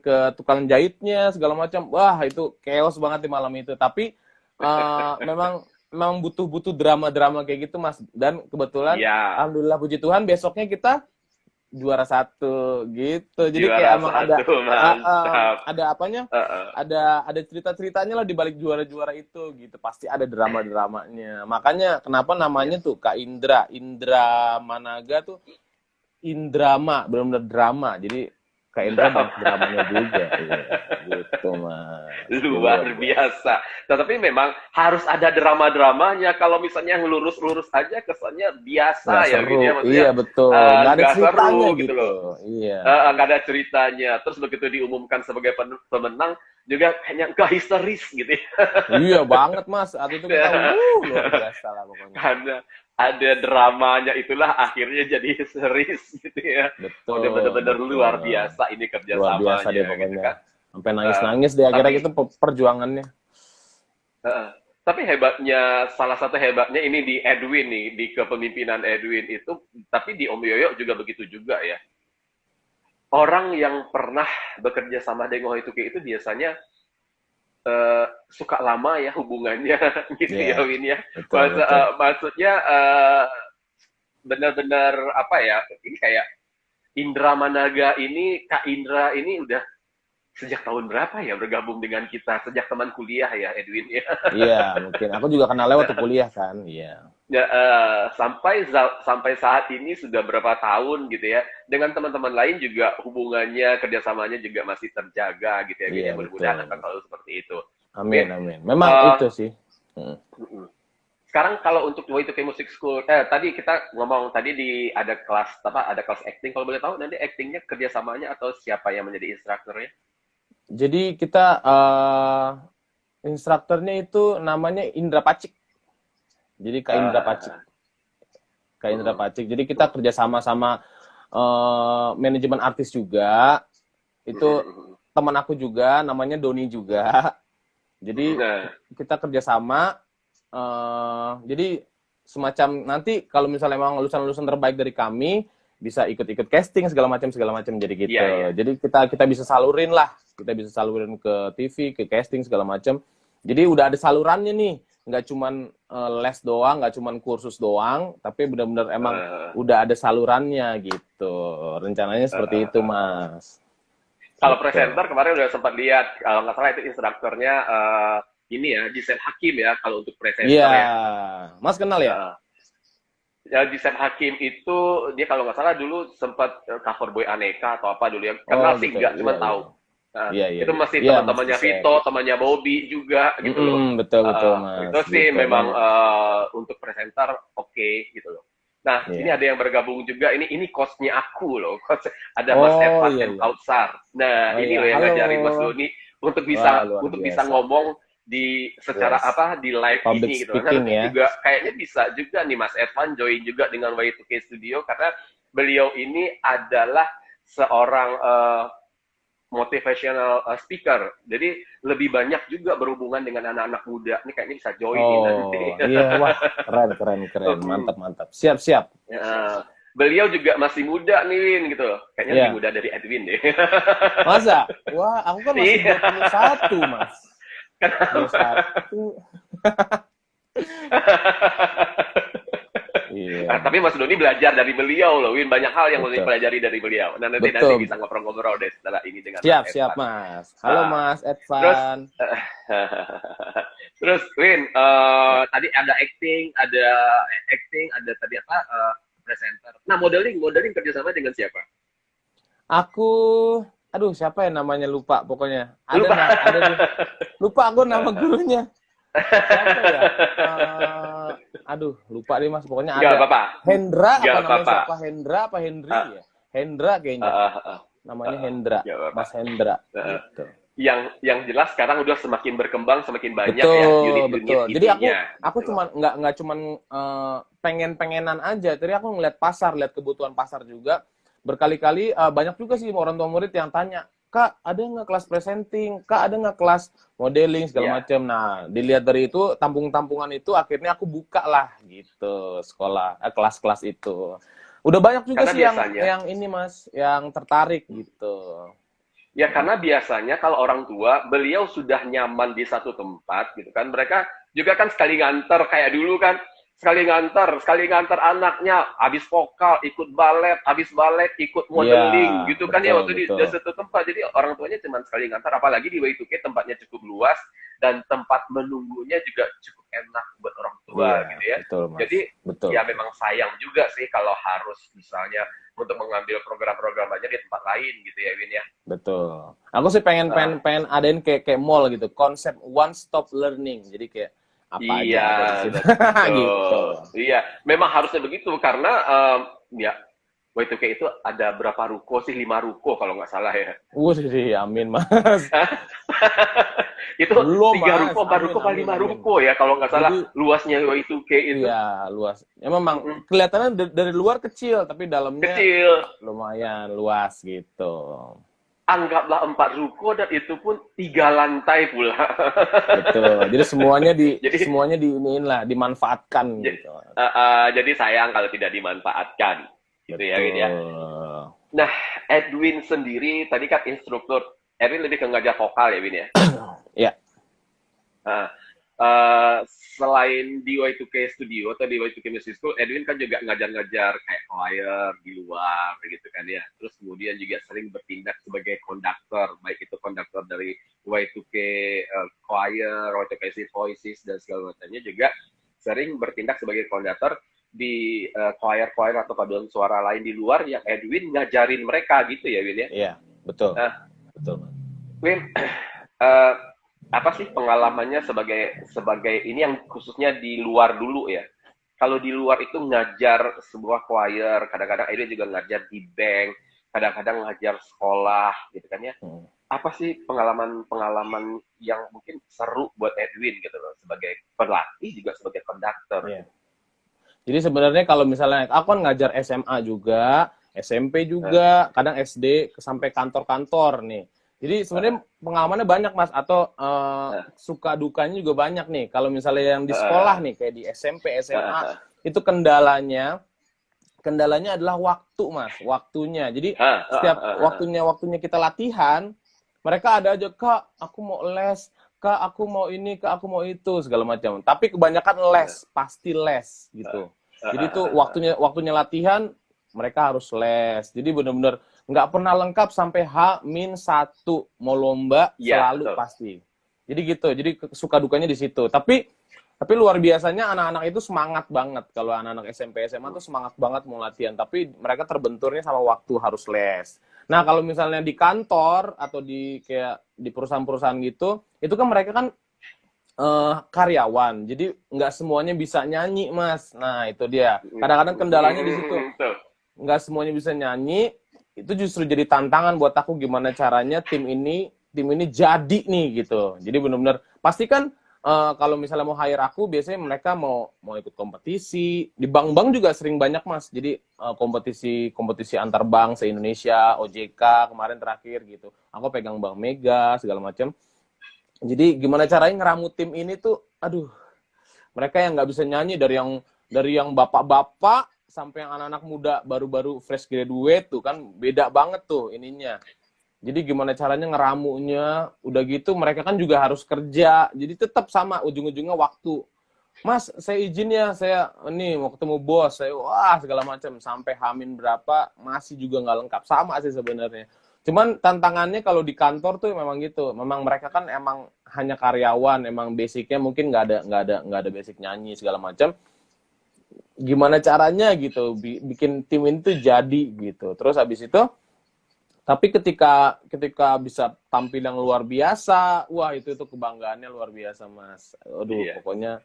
Speaker 2: ke tukang jahitnya segala macam, wah itu chaos banget di malam itu. Tapi memang butuh drama-drama kayak gitu Mas, dan kebetulan alhamdulillah puji Tuhan besoknya kita juara 1 gitu. Jadi kayak emang ada cerita-ceritanya lah di balik juara-juara itu gitu, pasti ada drama-dramanya. Makanya kenapa namanya tuh Kak Indra Managa tuh Indrama, benar-benar drama. Jadi Kak Indra banyak dramanya juga, gitu Mas.
Speaker 3: Luar biasa. Tetapi memang harus ada drama-dramanya. Kalau misalnya lurus-lurus aja kesannya biasa ya.
Speaker 2: Iya betul. Nggak ada ceritanya gitu loh.
Speaker 3: Iya. Nggak ada ceritanya. Terus begitu diumumkan sebagai pemenang juga kayaknya nggak histeris gitu.
Speaker 2: Iya banget Mas. Saat itu kita luar biasa lah pokoknya.
Speaker 3: Ada dramanya, itulah akhirnya jadi series gitu ya.
Speaker 2: Betul.
Speaker 3: Udah bener-bener luar biasa ini kerjasamanya.
Speaker 2: Luar biasa deh pokoknya. Gitu kan. Sampai nangis-nangis deh akhirnya itu perjuangannya.
Speaker 3: Tapi salah satu hebatnya ini di Edwin nih, di kepemimpinan Edwin itu, tapi di Om Yoyo juga begitu juga ya. Orang yang pernah bekerja sama dengan Y2K itu biasanya suka lama ya hubungannya gitu ya Win ya. Maksudnya benar-benar ini kayak Indra Managa ini, Kak Indra ini udah sejak tahun berapa ya bergabung dengan kita? Sejak teman kuliah ya Edwin ya.
Speaker 2: Iya mungkin, aku juga kenal lewat kuliah kan. Iya.
Speaker 3: Ya, sampai saat ini sudah berapa tahun gitu ya. Dengan teman-teman lain juga hubungannya, kerjasamanya juga masih terjaga gitu ya, Win.
Speaker 2: Iya
Speaker 3: Ya, mudah-mudahan
Speaker 2: betul.
Speaker 3: akan selalu seperti itu.
Speaker 2: Amin
Speaker 3: Win,
Speaker 2: amin. Memang
Speaker 3: eh,
Speaker 2: itu sih. Mm.
Speaker 3: sekarang kalau untuk Y2K Music School, tadi kita ngomong tadi ada kelas apa? Ada kelas acting. Kalau boleh tahu nanti actingnya kerjasamanya atau siapa yang menjadi instrukturnya?
Speaker 2: Jadi kita instrukturnya itu namanya Indra Pacik. Jadi Kak Indra Pacik.
Speaker 3: Eh,
Speaker 2: Kak Indra
Speaker 3: mm,
Speaker 2: Pacik. Jadi kita kerjasama sama manajemen artis juga. Itu
Speaker 3: mm.
Speaker 2: teman aku juga, namanya Doni juga. Jadi
Speaker 3: Nah,
Speaker 2: kita kerjasama. Jadi semacam nanti kalau misalnya memang lulusan-lulusan terbaik dari kami bisa ikut-ikut casting segala macam jadi gitu.
Speaker 3: iya iya.
Speaker 2: Jadi kita bisa salurin lah, kita bisa salurin ke TV, ke casting segala macam. Jadi udah ada salurannya nih, nggak cuman les doang, nggak cuman kursus doang, tapi benar-benar emang
Speaker 3: Eh,
Speaker 2: udah ada salurannya gitu. Rencananya seperti itu,
Speaker 3: eh.
Speaker 2: Mas.
Speaker 3: Kalau
Speaker 2: Gitu.
Speaker 3: presenter kemarin udah sempat lihat, kalau nggak salah itu instrukturnya ini ya, Gisel Hakim ya, kalau untuk
Speaker 2: Iya,
Speaker 3: presenter ya.
Speaker 2: Mas kenal ya?
Speaker 3: Uh, ya Gisel Hakim itu dia kalau nggak salah dulu sempat cover Boy Aneka atau apa dulu ya.
Speaker 2: Oh
Speaker 3: Kenal sih
Speaker 2: gitu.
Speaker 3: nggak,
Speaker 2: Iya,
Speaker 3: cuma
Speaker 2: iya.
Speaker 3: tahu. Nah,
Speaker 2: Iya, iya,
Speaker 3: itu
Speaker 2: iya.
Speaker 3: masih
Speaker 2: Iya, Mas
Speaker 3: teman-temannya
Speaker 2: Gisel.
Speaker 3: Vito, temannya Bobby juga gitu loh.
Speaker 2: Betul betul Mas,
Speaker 3: Itu sih
Speaker 2: gitu.
Speaker 3: memang
Speaker 2: Dan
Speaker 3: untuk presenter oke gitu loh. Nah, ini
Speaker 2: iya.
Speaker 3: ada yang bergabung juga. Ini coach-nya aku loh. Ada Mas
Speaker 2: Oh
Speaker 3: Evan
Speaker 2: iya
Speaker 3: M.
Speaker 2: iya.
Speaker 3: Kautsar. Nah,
Speaker 2: Oh
Speaker 3: ini
Speaker 2: iya.
Speaker 3: loh yang
Speaker 2: Halo.
Speaker 3: ngajarin Mas Doni untuk
Speaker 2: Wah,
Speaker 3: bisa
Speaker 2: luar
Speaker 3: untuk bisa
Speaker 2: biasa.
Speaker 3: ngomong di secara
Speaker 2: Yes.
Speaker 3: apa di live
Speaker 2: Public
Speaker 3: ini gitu. Nah,
Speaker 2: speaking
Speaker 3: nanti
Speaker 2: ya.
Speaker 3: juga kayaknya bisa juga nih Mas Evan join juga dengan Y2K Studio karena beliau ini adalah seorang motivational speaker. Jadi lebih banyak juga berhubungan dengan anak-anak muda. Ini kayaknya bisa join nih nanti.
Speaker 2: Oh, iya wah, keren. Mantap mantap. Siap.
Speaker 3: Ya, beliau juga masih muda nih, Win, gitu. Kayaknya lebih
Speaker 2: Iya.
Speaker 3: muda dari Edwin deh.
Speaker 2: Masa? Wah, aku kan masih
Speaker 3: Iya.
Speaker 2: 21, Mas. 21.
Speaker 3: Ah,
Speaker 2: Iya.
Speaker 3: tapi Mas Doni belajar dari beliau loh, Win. Banyak hal yang mau
Speaker 2: Betul.
Speaker 3: dipelajari dari beliau. Nah, nanti
Speaker 2: Betul.
Speaker 3: bisa ngobrol-ngobrol deh setelah ini dengan Mas
Speaker 2: Siap,
Speaker 3: Edvan.
Speaker 2: Mas. Halo
Speaker 3: Ah,
Speaker 2: Mas
Speaker 3: terus,
Speaker 2: Edvan.
Speaker 3: terus, Win, tadi ada acting, ada tadi apa, presenter. Nah, modeling kerjasama dengan siapa?
Speaker 2: Aku aduh siapa ya namanya lupa pokoknya.
Speaker 3: Lupa.
Speaker 2: Ada di lupa aku nama gurunya. Siapa ya? Aduh, lupa deh Mas. Pokoknya
Speaker 3: Nggak
Speaker 2: ada.
Speaker 3: apa-apa.
Speaker 2: Hendra
Speaker 3: Nggak
Speaker 2: apa namanya
Speaker 3: apa-apa.
Speaker 2: siapa? Hendra apa Henry
Speaker 3: Ah,
Speaker 2: ya? Hendra kayaknya. Namanya Hendra.
Speaker 3: nggak apa-apa.
Speaker 2: Mas Hendra
Speaker 3: Ah,
Speaker 2: gitu.
Speaker 3: yang jelas sekarang udah semakin berkembang, semakin banyak ya
Speaker 2: Betul,
Speaker 3: unit-unit
Speaker 2: betul. Jadi
Speaker 3: ininya.
Speaker 2: aku
Speaker 3: Gitu loh.
Speaker 2: cuma nggak cuman pengen-pengenan aja. Tadi aku ngeliat pasar, lihat kebutuhan pasar juga. Berkali-kali banyak juga sih orang tua murid yang tanya, Kak, ada nggak kelas presenting? Kak, ada nggak kelas modeling segala
Speaker 3: Iya.
Speaker 2: macam? Nah, dilihat dari itu tampung-tampungan itu akhirnya aku buka lah gitu sekolah kelas-kelas itu. Udah banyak juga
Speaker 3: Karena
Speaker 2: sih
Speaker 3: biasanya,
Speaker 2: yang ini Mas, yang tertarik gitu.
Speaker 3: ya karena biasanya kalau orang tua, beliau sudah nyaman di satu tempat gitu kan. Mereka juga kan sekali nganter kayak dulu kan. Sekali nganter anaknya, habis vokal, ikut balet, habis balet, ikut modeling,
Speaker 2: Iya,
Speaker 3: gitu kan ya waktu di
Speaker 2: betul.
Speaker 3: satu tempat. Jadi orang tuanya cuma sekali nganter, apalagi di Y2K tempatnya cukup luas dan tempat menunggunya juga cukup enak buat orang tua
Speaker 2: Iya,
Speaker 3: gitu ya.
Speaker 2: betul Mas.
Speaker 3: Jadi
Speaker 2: Betul.
Speaker 3: ya memang sayang juga sih kalau harus misalnya untuk mengambil program-program aja di tempat lain gitu ya, Win ya.
Speaker 2: Betul. Aku sih pengen adain kayak mall gitu, konsep one stop learning. Jadi kayak apa aja
Speaker 3: Iya,
Speaker 2: ada di situ.
Speaker 3: betul.
Speaker 2: Gitu.
Speaker 3: Iya, memang harusnya begitu karena ya Y2K itu ada berapa ruko sih? 5 ruko kalau nggak salah ya.
Speaker 2: Sih, amin Mas.
Speaker 3: Itu
Speaker 2: Belum
Speaker 3: 3
Speaker 2: Mas.
Speaker 3: ruko, 4 ruko, apa 5 ruko ya kalau nggak salah
Speaker 2: Jadi
Speaker 3: luasnya Y2K itu.
Speaker 2: iya luas. Ya memang kelihatannya dari luar kecil, tapi dalamnya
Speaker 3: Kecil.
Speaker 2: lumayan luas gitu.
Speaker 3: Anggaplah 4 ruko dan itu pun 3 lantai pula.
Speaker 2: Betul. Jadi
Speaker 3: Jadi
Speaker 2: semuanya diiniin lah, dimanfaatkan gitu.
Speaker 3: jadi sayang kalau tidak dimanfaatkan. Gitu ya, Win ya.
Speaker 2: Betul.
Speaker 3: Nah, Edwin sendiri tadi kan instruktur. Edwin lebih ke ngajar vokal ya, Win ya.
Speaker 2: Ya.
Speaker 3: Nah, selain di Y2K Studio atau di Y2K Music School, Edwin kan juga ngajar-ngajar kayak choir di luar gitu kan ya. Terus kemudian juga sering bertindak sebagai konduktor, baik itu konduktor dari Y2K choir, Y2K Voices dan segala macamnya juga sering bertindak sebagai konduktor di choir-choir atau paduan suara lain di luar yang Edwin ngajarin mereka gitu ya, Win ya?
Speaker 2: Iya, betul.
Speaker 3: Nah,
Speaker 2: Betul.
Speaker 3: Win, apa sih pengalamannya sebagai ini yang khususnya di luar dulu ya? Kalau di luar itu ngajar sebuah choir, kadang-kadang Edwin juga ngajar di bank, kadang-kadang ngajar sekolah gitu kan ya. Apa sih pengalaman yang mungkin seru buat Edwin gitu loh, sebagai pelatih juga sebagai konduktor.
Speaker 2: Iya. Jadi sebenarnya kalau misalnya aku kan ngajar SMA juga, SMP juga, kadang SD sampai kantor-kantor nih. Jadi sebenarnya pengalamannya banyak Mas, atau suka dukanya juga banyak nih. Kalau misalnya yang di sekolah nih, kayak di SMP, SMA, itu kendalanya adalah waktu Mas, waktunya. Jadi setiap waktunya kita latihan, mereka ada aja, Kak, aku mau les, Kak, aku mau ini, Kak, aku mau itu, segala macam. Tapi kebanyakan les, pasti les gitu. Jadi itu waktunya latihan, mereka harus les. Jadi benar-benar nggak pernah lengkap sampai H-1 mau lomba selalu pasti. Jadi gitu. Jadi suka dukanya di situ. Tapi luar biasanya anak-anak itu semangat banget. Kalau anak-anak SMP SMA tuh semangat banget mau latihan. Tapi mereka terbenturnya sama waktu harus les. Nah, kalau misalnya di kantor atau di perusahaan-perusahaan gitu, itu kan mereka kan karyawan. Jadi nggak semuanya bisa nyanyi, Mas. Nah, itu dia. Kadang-kadang kendalanya di situ. Nggak semuanya bisa nyanyi. Itu justru jadi tantangan buat aku gimana caranya tim ini jadi nih gitu. Jadi benar-benar pasti kan kalau misalnya mau hire aku, biasanya mereka mau ikut kompetisi. Di bank-bank juga sering banyak, Mas. Jadi kompetisi antar bank se-Indonesia, OJK kemarin terakhir gitu. Aku pegang Bank Mega, segala macam. Jadi gimana caranya ngeramu tim ini tuh, aduh. Mereka yang nggak bisa nyanyi dari yang bapak-bapak sampai yang anak-anak muda baru-baru fresh graduate tuh kan beda banget tuh ininya. Jadi gimana caranya ngeramunya, udah gitu mereka kan juga harus kerja, jadi tetap sama ujung-ujungnya waktu. Mas, saya izin ya, saya ini mau ketemu bos, saya segala macam sampai hamin berapa masih juga nggak lengkap, sama sih sebenarnya. Cuman tantangannya kalau di kantor tuh memang gitu, memang mereka kan emang hanya karyawan, emang basicnya mungkin nggak ada basic nyanyi segala macam. Gimana caranya gitu bikin tim ini tuh jadi gitu. Terus habis itu tapi ketika bisa tampil yang luar biasa, wah itu kebanggaannya luar biasa, Mas. Aduh, pokoknya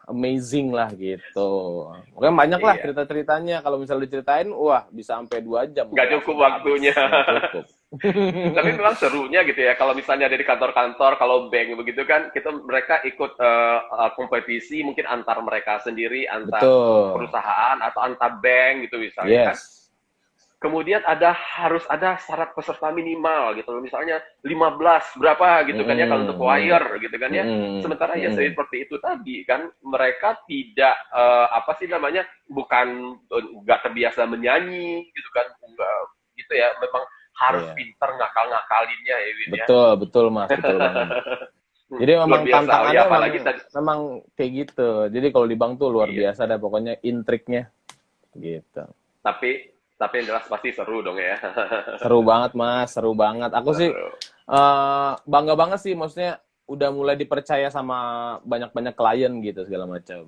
Speaker 2: amazing lah gitu. Mungkin banyak lah cerita-ceritanya. Kalau misalnya diceritain, wah bisa sampai 2 jam.
Speaker 3: Nggak cukup waktunya. Cukup. Tapi memang serunya gitu ya. Kalau misalnya dari kantor-kantor, kalau bank begitu kan, mereka ikut kompetisi mungkin antar mereka sendiri, antar perusahaan atau antar bank gitu misalnya kan. Kemudian harus ada syarat peserta minimal gitu, misalnya 15 berapa gitu kan ya kalau untuk choir gitu kan ya. Sementara ya seperti itu tadi kan, mereka tidak bukan nggak terbiasa menyanyi gitu kan, gitu ya, memang harus pinter ngakal-ngakalinnya ya Win ya.
Speaker 2: Betul Mas, betul banget. Jadi memang tantangannya memang kayak gitu. Jadi kalau di bank tuh luar biasa deh pokoknya intriknya gitu.
Speaker 3: Tapi yang jelas pasti seru dong ya.
Speaker 2: Seru banget Mas, seru banget. Aku sih bangga banget sih, maksudnya udah mulai dipercaya sama banyak-banyak klien gitu segala macam.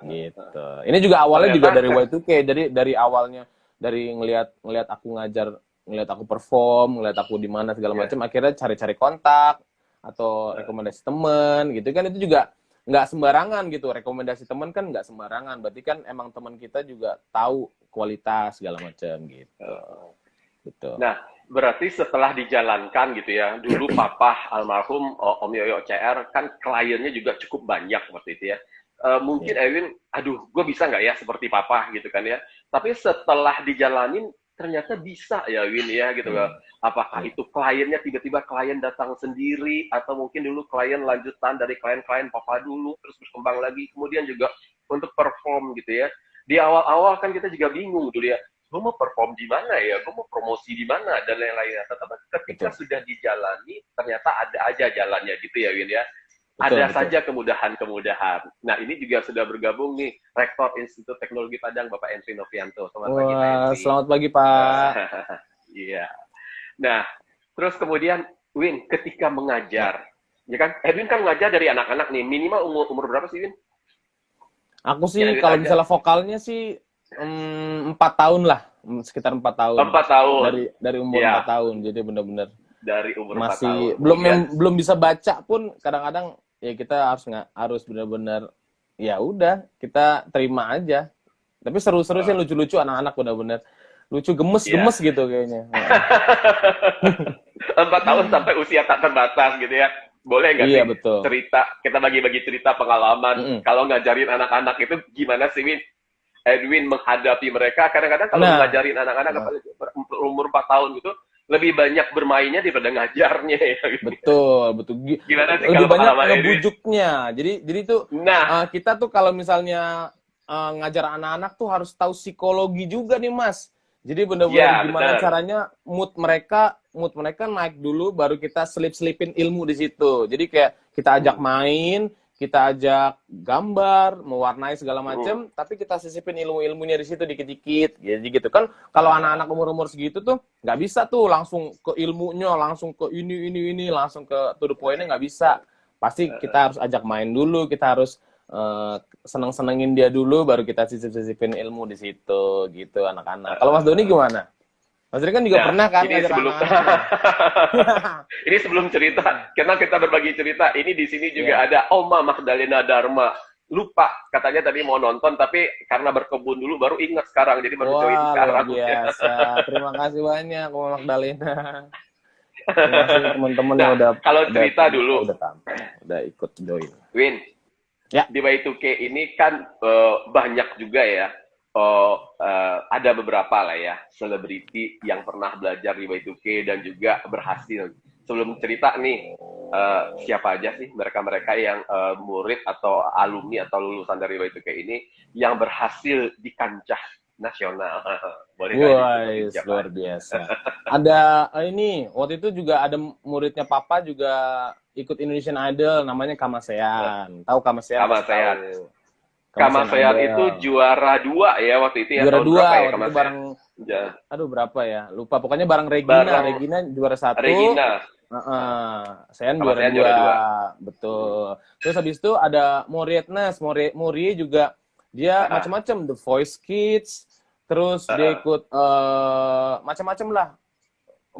Speaker 2: Gitu. Ini juga awalnya juga dari Y2K, dari awalnya dari ngelihat aku ngajar, ngelihat aku perform, ngelihat aku di mana segala macam, akhirnya cari-cari kontak atau rekomendasi temen gitu kan, itu juga nggak sembarangan gitu. Rekomendasi teman kan nggak sembarangan, berarti kan emang teman kita juga tahu kualitas segala macam gitu. Gitu.
Speaker 3: Nah, berarti setelah dijalankan gitu ya, dulu Papa almarhum Om Yoyo CR kan kliennya juga cukup banyak waktu itu ya. Mungkin Edwin, gue bisa nggak ya seperti Papa gitu kan ya. Tapi setelah dijalanin ternyata bisa ya Win ya gitu loh. Apakah itu kliennya tiba-tiba klien datang sendiri, atau mungkin dulu klien lanjutan dari klien-klien Papa dulu terus berkembang lagi, kemudian juga untuk perform gitu ya. Di awal-awal kan kita juga bingung dulu ya, gue mau perform di mana ya, gue mau promosi di mana dan lain-lainnya. Tetapi ketika sudah dijalani ternyata ada aja jalannya gitu ya Win ya. Ada saja kemudahan-kemudahan. Nah, ini juga sudah bergabung nih Rektor Institut Teknologi Padang, Bapak Entri Novianto. Selamat pagi, Pak Entri.
Speaker 2: Selamat pagi, Pak.
Speaker 3: Iya. Nah, terus kemudian, Win, ketika mengajar, Ya kan? Edwin kan ngajar dari anak-anak nih. Minimal umur berapa sih, Win?
Speaker 2: Aku sih
Speaker 3: Yang Edwin
Speaker 2: kalau
Speaker 3: ajar?
Speaker 2: misalnya vokalnya sih 4 tahun lah, sekitar 4 tahun.
Speaker 3: 4 tahun.
Speaker 2: Dari umur
Speaker 3: Ya,
Speaker 2: 4 tahun, jadi benar-benar
Speaker 3: dari umur 4 tahun.
Speaker 2: masih
Speaker 3: Kemudian,
Speaker 2: belum bisa baca pun kadang-kadang ya kita harus benar-benar ya udah kita terima aja. Tapi seru-seru sih, lucu-lucu anak-anak benar-benar lucu, gemes-gemes gitu kayaknya.
Speaker 3: 4 tahun sampai usia tak terbatas gitu ya. Boleh nggak
Speaker 2: Iya
Speaker 3: sih
Speaker 2: betul.
Speaker 3: cerita, kita bagi-bagi cerita pengalaman kalau ngajarin anak-anak itu gimana sih, Win? Edwin menghadapi mereka. Kadang-kadang kalau
Speaker 2: Nah,
Speaker 3: ngajarin anak-anak apalagi umur 4 tahun gitu, lebih banyak bermainnya daripada ngajarnya ya.
Speaker 2: betul.
Speaker 3: Gimana sih
Speaker 2: Lebih
Speaker 3: kalau
Speaker 2: banyak
Speaker 3: pengalaman Edwin?
Speaker 2: ngebujuknya. Jadi tuh
Speaker 3: Nah,
Speaker 2: kita tuh kalau misalnya ngajar anak-anak tuh harus tahu psikologi juga nih, Mas. Jadi benar-benar
Speaker 3: ya
Speaker 2: gimana
Speaker 3: benar.
Speaker 2: caranya mood mereka naik dulu, baru kita selipin ilmu di situ. Jadi kayak kita ajak main, kita ajak gambar, mewarnai segala macam, tapi kita sisipin ilmu-ilmunya di situ dikit-dikit, gitu kan. Kalau anak-anak umur-umur segitu tuh nggak bisa tuh langsung ke ilmunya, langsung ke ini, langsung ke to the point-nya nggak bisa. Pasti kita harus ajak main dulu, kita harus seneng-senengin dia dulu, baru kita sisipin ilmu di situ, gitu anak-anak. Kalau Mas Doni gimana? Mas Doni kan juga pernah kan
Speaker 3: ini
Speaker 2: ngajar
Speaker 3: sebelum
Speaker 2: anak-anak.
Speaker 3: ini sebelum cerita, karena kita berbagi cerita. Ini di sini juga ada Oma Magdalena Dharma. Lupa katanya tadi mau nonton, tapi karena berkebun dulu baru ingat sekarang, jadi baru join
Speaker 2: Wah,
Speaker 3: sekarang.
Speaker 2: luar biasa. Terima kasih banyak, Oma Magdalena. Terima kasih teman-teman yang udah
Speaker 3: kalau cerita dulu,
Speaker 2: udah ikut join.
Speaker 3: Win,
Speaker 2: Ya.
Speaker 3: di Y2K ini kan banyak juga ya. Ada beberapa lah ya selebriti yang pernah belajar di Y2K dan juga berhasil. Sebelum cerita nih, siapa aja sih mereka-mereka yang murid atau alumni atau lulusan dari Y2K ini yang berhasil di kancah nasional? Boleh nggak disebutin siapa?
Speaker 2: Luar biasa. Ada ini, waktu itu juga ada muridnya Papa juga ikut Indonesian Idol, namanya Kamasean. Tahu Kamasean?
Speaker 3: Kamasean. Kamasean itu juara 2 ya waktu itu ya.
Speaker 2: Juara
Speaker 3: tahun
Speaker 2: 2
Speaker 3: berapa ya,
Speaker 2: waktu itu bareng, aduh berapa ya, lupa. Pokoknya bareng Regina. Regina juara 1.
Speaker 3: Regina.
Speaker 2: Sean juara 2. Betul. Terus habis itu ada Morietnes. Morie juga dia macam-macam, The Voice Kids. Terus dia ikut macam-macam lah.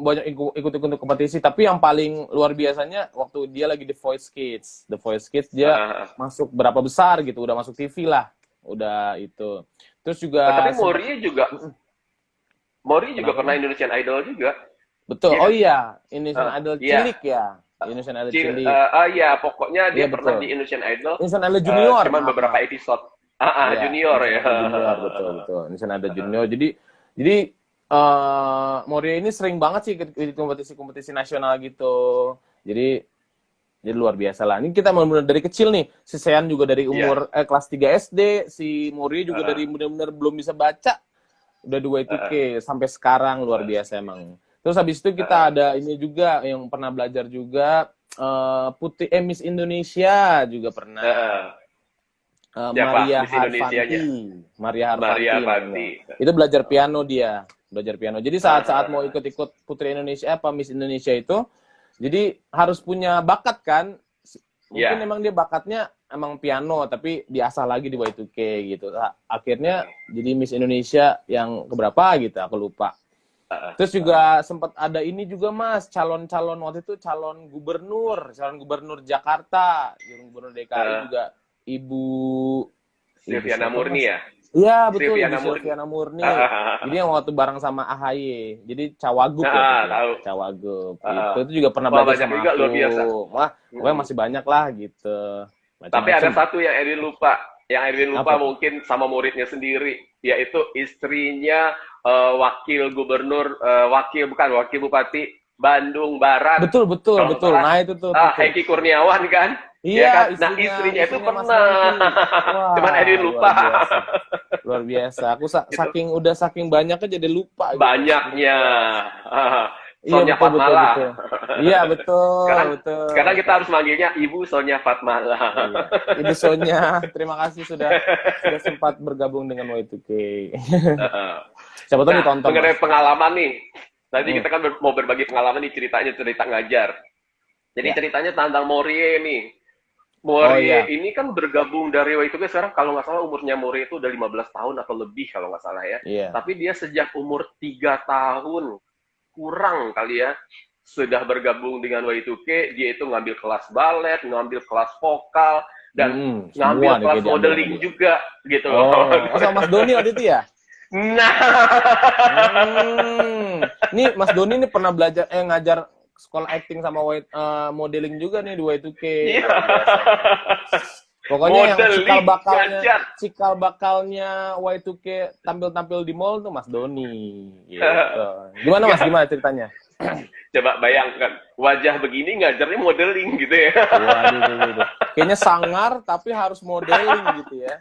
Speaker 2: Banyak ikut kompetisi, tapi yang paling luar biasanya waktu dia lagi The Voice Kids. The Voice Kids dia masuk berapa besar gitu, udah masuk TV lah. Udah itu. Terus juga
Speaker 3: tapi Morie juga pernah Indonesian Idol juga.
Speaker 2: Betul. Oh iya, Indonesian Idol cilik ya. Indonesian Idol cilik.
Speaker 3: Iya, pokoknya dia pernah
Speaker 2: betul.
Speaker 3: di Indonesian Idol.
Speaker 2: Indonesian Idol Junior.
Speaker 3: Cuman beberapa episode. Junior ya.
Speaker 2: Junior, betul. Indonesian Idol Junior. Jadi Moria ini sering banget sih ikut kompetisi-kompetisi nasional gitu. Jadi luar biasa lah. Ini kita benar-benar dari kecil nih. Si Sean juga dari umur kelas 3 SD, si Moria juga dari benar-benar belum bisa baca. Udah 2 Y2K sampai sekarang, luar biasa emang. Terus habis itu kita ada ini juga yang pernah belajar juga, Miss Indonesia juga pernah. Maria Harfanti. Itu belajar piano dia. Jadi saat mau ikut Putri Indonesia Miss Indonesia itu, jadi harus punya bakat kan. Mungkin emang dia bakatnya emang piano, tapi diasah lagi di Y2K gitu. Akhirnya jadi Miss Indonesia yang keberapa gitu, aku lupa. Terus juga sempat ada ini juga Mas, calon-calon waktu itu calon gubernur Jakarta, gubernur DKI juga Ibu
Speaker 3: Silviana Murni ya?
Speaker 2: Iya betul, Silviana Murni. Jadi yang waktu bareng sama AHY, jadi Cawagup
Speaker 3: tahu.
Speaker 2: Cawagup. Itu juga pernah belajar sama
Speaker 3: juga,
Speaker 2: aku.
Speaker 3: Luar biasa.
Speaker 2: Wah, pokoknya masih banyak lah gitu.
Speaker 3: Tapi ada satu yang Edwin lupa. Yang Edwin lupa mungkin sama muridnya sendiri, yaitu istrinya wakil bupati Bandung Barat.
Speaker 2: Betul. Nah itu tuh.
Speaker 3: Hengki Kurniawan kan?
Speaker 2: Iya,
Speaker 3: kan? Istrinya itu pernah. Cuman Edwin lupa.
Speaker 2: Luar biasa. Aku saking banyaknya jadi lupa. Gitu.
Speaker 3: Banyaknya. Sonia Fatmala.
Speaker 2: Iya, betul.
Speaker 3: Sekarang kita harus manggilnya Ibu Sonia Fatmala.
Speaker 2: Iya. Ibu Sonia, terima kasih sudah sempat bergabung dengan Y2K. Siapa tahu ditonton.
Speaker 3: Mengenai pengalaman nih. Tadi kita kan mau berbagi pengalaman nih, cerita ngajar. Jadi
Speaker 2: Ya.
Speaker 3: ceritanya tentang Morie nih.
Speaker 2: Oh
Speaker 3: Morie
Speaker 2: iya.
Speaker 3: ini kan bergabung dari Y2K sekarang kalau nggak salah umurnya Morie itu udah 15 tahun atau lebih kalau nggak salah ya.
Speaker 2: Iya.
Speaker 3: Tapi dia sejak umur 3 tahun kurang kali ya sudah bergabung dengan Y2K, dia itu ngambil kelas balet, ngambil kelas vokal, dan
Speaker 2: Semua
Speaker 3: ngambil
Speaker 2: nih
Speaker 3: kelas
Speaker 2: kayak diambil sama
Speaker 3: modeling
Speaker 2: dia.
Speaker 3: juga gitu loh.
Speaker 2: Oh sama Mas Doni waktu itu ya?
Speaker 3: Nah,
Speaker 2: Nih Mas Doni nih pernah belajar ngajar sekolah acting sama modeling juga nih di Y2K.
Speaker 3: iya.
Speaker 2: Luar biasa. Pokoknya yang
Speaker 3: Modeling, ngajar.
Speaker 2: cikal bakalnya Y2K tampil-tampil di mall tuh Mas Doni. Gitu. Gimana Mas? Gimana ceritanya?
Speaker 3: Coba bayangkan, wajah begini ngajarnya modeling gitu ya.
Speaker 2: Waduh. Kayaknya sangar tapi harus modeling gitu ya.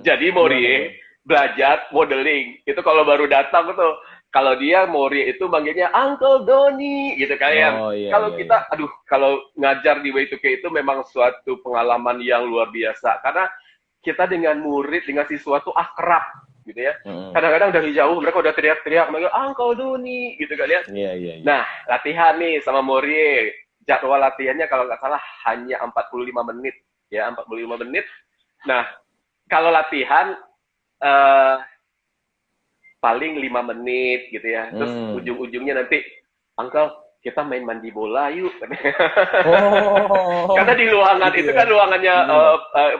Speaker 3: Jadi Morie belajar modeling. Itu kalau baru datang tuh, kalau dia Morie itu manggilnya Uncle Doni gitu kan ya.
Speaker 2: Oh, iya,
Speaker 3: Kalau
Speaker 2: iya,
Speaker 3: kita, aduh, kalau ngajar di Y2K itu memang suatu pengalaman yang luar biasa. Karena kita dengan murid, dengan siswa tuh akrab gitu ya. Kadang-kadang dari jauh mereka udah teriak-teriak manggil Uncle Doni gitu kan ya.
Speaker 2: Iya.
Speaker 3: Nah, latihan nih sama Morie. Jadwal latihannya kalau nggak salah hanya 45 menit. Ya, 45 menit. Nah, kalau latihan paling 5 menit gitu ya. Terus ujung-ujungnya nanti, Uncle, kita main mandi bola yuk.
Speaker 2: Oh.
Speaker 3: Karena di ruangan
Speaker 2: Gitu
Speaker 3: itu
Speaker 2: ya.
Speaker 3: kan ruangannya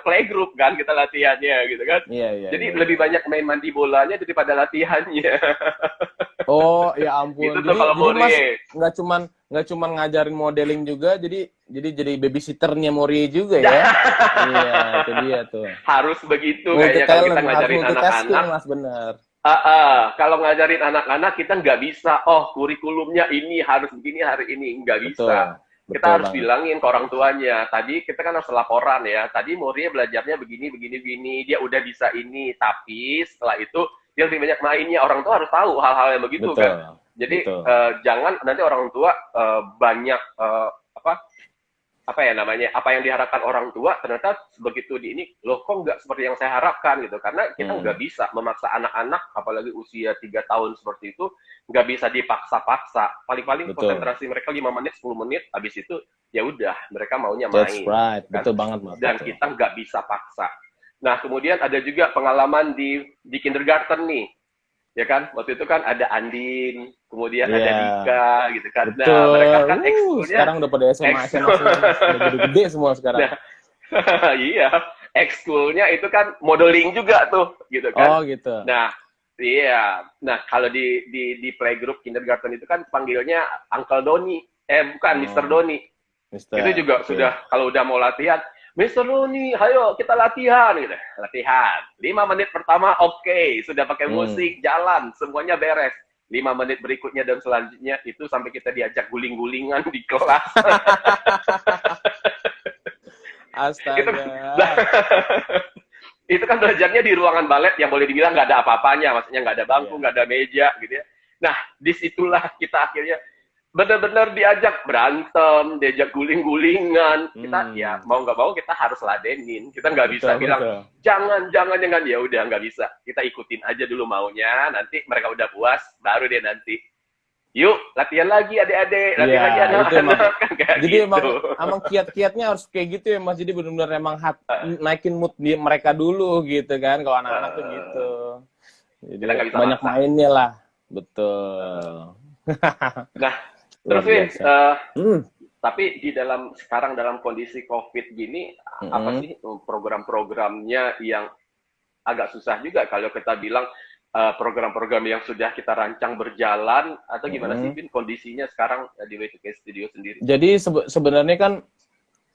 Speaker 3: playgroup kan kita latihannya gitu kan.
Speaker 2: Iya.
Speaker 3: Jadi lebih banyak main mandi bolanya daripada latihannya.
Speaker 2: Oh, ya ampun.
Speaker 3: Itu tuh kalau
Speaker 2: Jadi Mas
Speaker 3: Morie.
Speaker 2: nggak cuman ngajarin modeling juga, jadi babysitternya Mori juga ya. Iya, itu dia tuh.
Speaker 3: Harus begitu kayaknya kalau kita ngajarin
Speaker 2: multitasking
Speaker 3: anak-anak.
Speaker 2: Mas, bener.
Speaker 3: Kalau ngajarin anak-anak kita nggak bisa, oh kurikulumnya ini harus begini hari ini, nggak bisa. Kita
Speaker 2: Betul
Speaker 3: harus
Speaker 2: banget.
Speaker 3: bilangin ke orang tuanya. Tadi kita kan harus laporan ya. Tadi Moria belajarnya begini. Dia udah bisa ini. Tapi setelah itu dia lebih banyak mainnya. Orang tua harus tahu hal-hal yang begitu
Speaker 2: Betul.
Speaker 3: kan. Jadi
Speaker 2: Betul.
Speaker 3: jangan nanti orang tua banyak apa ya namanya, apa yang diharapkan orang tua ternyata begitu di ini loh kok nggak seperti yang saya harapkan gitu, karena kita nggak bisa memaksa anak-anak apalagi usia 3 tahun seperti itu, nggak bisa dipaksa-paksa. Paling-paling
Speaker 2: Betul.
Speaker 3: konsentrasi mereka 5 menit 10 menit, habis itu ya udah mereka maunya
Speaker 2: That's
Speaker 3: main
Speaker 2: right.
Speaker 3: kan?
Speaker 2: Betul banget Mas.
Speaker 3: Dan
Speaker 2: betul.
Speaker 3: kita nggak bisa paksa. Nah kemudian ada juga pengalaman di kindergarten nih, ya kan, waktu itu kan ada Andin, kemudian ada
Speaker 2: Iya.
Speaker 3: Dika gitu kan.
Speaker 2: Betul.
Speaker 3: Nah mereka kan ekskulnya
Speaker 2: Sekarang udah pada SMA semua. Udah gede-gede semua sekarang.
Speaker 3: Nah, iya, ekskulnya itu kan modeling juga tuh, gitu kan.
Speaker 2: Oh gitu.
Speaker 3: Nah, iya. Nah, kalau di playgroup kindergarten itu kan panggilnya Uncle Doni. Bukan, Mr. Doni.
Speaker 2: Mister.
Speaker 3: Itu juga
Speaker 2: Oke.
Speaker 3: sudah, kalau udah mau latihan, Mr. Doni, ayo kita latihan. Gitu. Latihan. 5 menit pertama, oke. Sudah pakai musik, jalan, semuanya beres. 5 menit berikutnya dan selanjutnya, itu sampai kita diajak guling-gulingan di kelas.
Speaker 2: Astaga.
Speaker 3: Itu kan belajarnya di ruangan balet yang boleh dibilang nggak ada apa-apanya, maksudnya nggak ada bangku, nggak ada meja gitu ya. Nah, disitulah kita akhirnya benar-benar diajak berantem, diajak guling-gulingan. Kita ya mau nggak mau kita harus ladenin. Kita nggak bisa
Speaker 2: Betul,
Speaker 3: bilang
Speaker 2: betul.
Speaker 3: jangan ya udah nggak bisa. Kita ikutin aja dulu maunya. Nanti mereka udah puas, baru deh nanti. Yuk latihan lagi adik-adik, latihan lagi anak-anak.
Speaker 2: Jadi emang kiat-kiatnya harus kayak gitu ya Mas. Jadi benar-benar emang naikin mood di mereka dulu gitu kan. Kalau anak-anak tuh gitu. Jadi
Speaker 3: Kita nggak bisa
Speaker 2: banyak
Speaker 3: maksa.
Speaker 2: mainnya lah. Betul.
Speaker 3: Nah, terus tapi di sekarang dalam kondisi COVID gini, apa sih program-programnya yang agak susah juga kalau kita bilang program-program yang sudah kita rancang berjalan, atau gimana sih Bin kondisinya sekarang di Y2K Studio sendiri?
Speaker 2: Jadi sebenarnya kan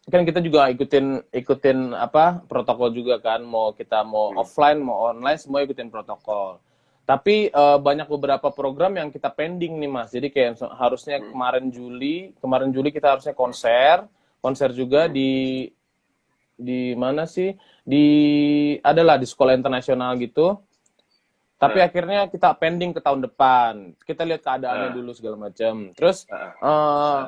Speaker 2: kita juga ikutin apa protokol juga kan, mau kita mau offline mau online semua ikutin protokol. Tapi banyak beberapa program yang kita pending nih Mas. Jadi kayak harusnya kemarin Juli kita harusnya konser juga di mana sih? Adalah di sekolah internasional gitu. Tapi akhirnya kita pending ke tahun depan. Kita lihat keadaannya dulu segala macam. Terus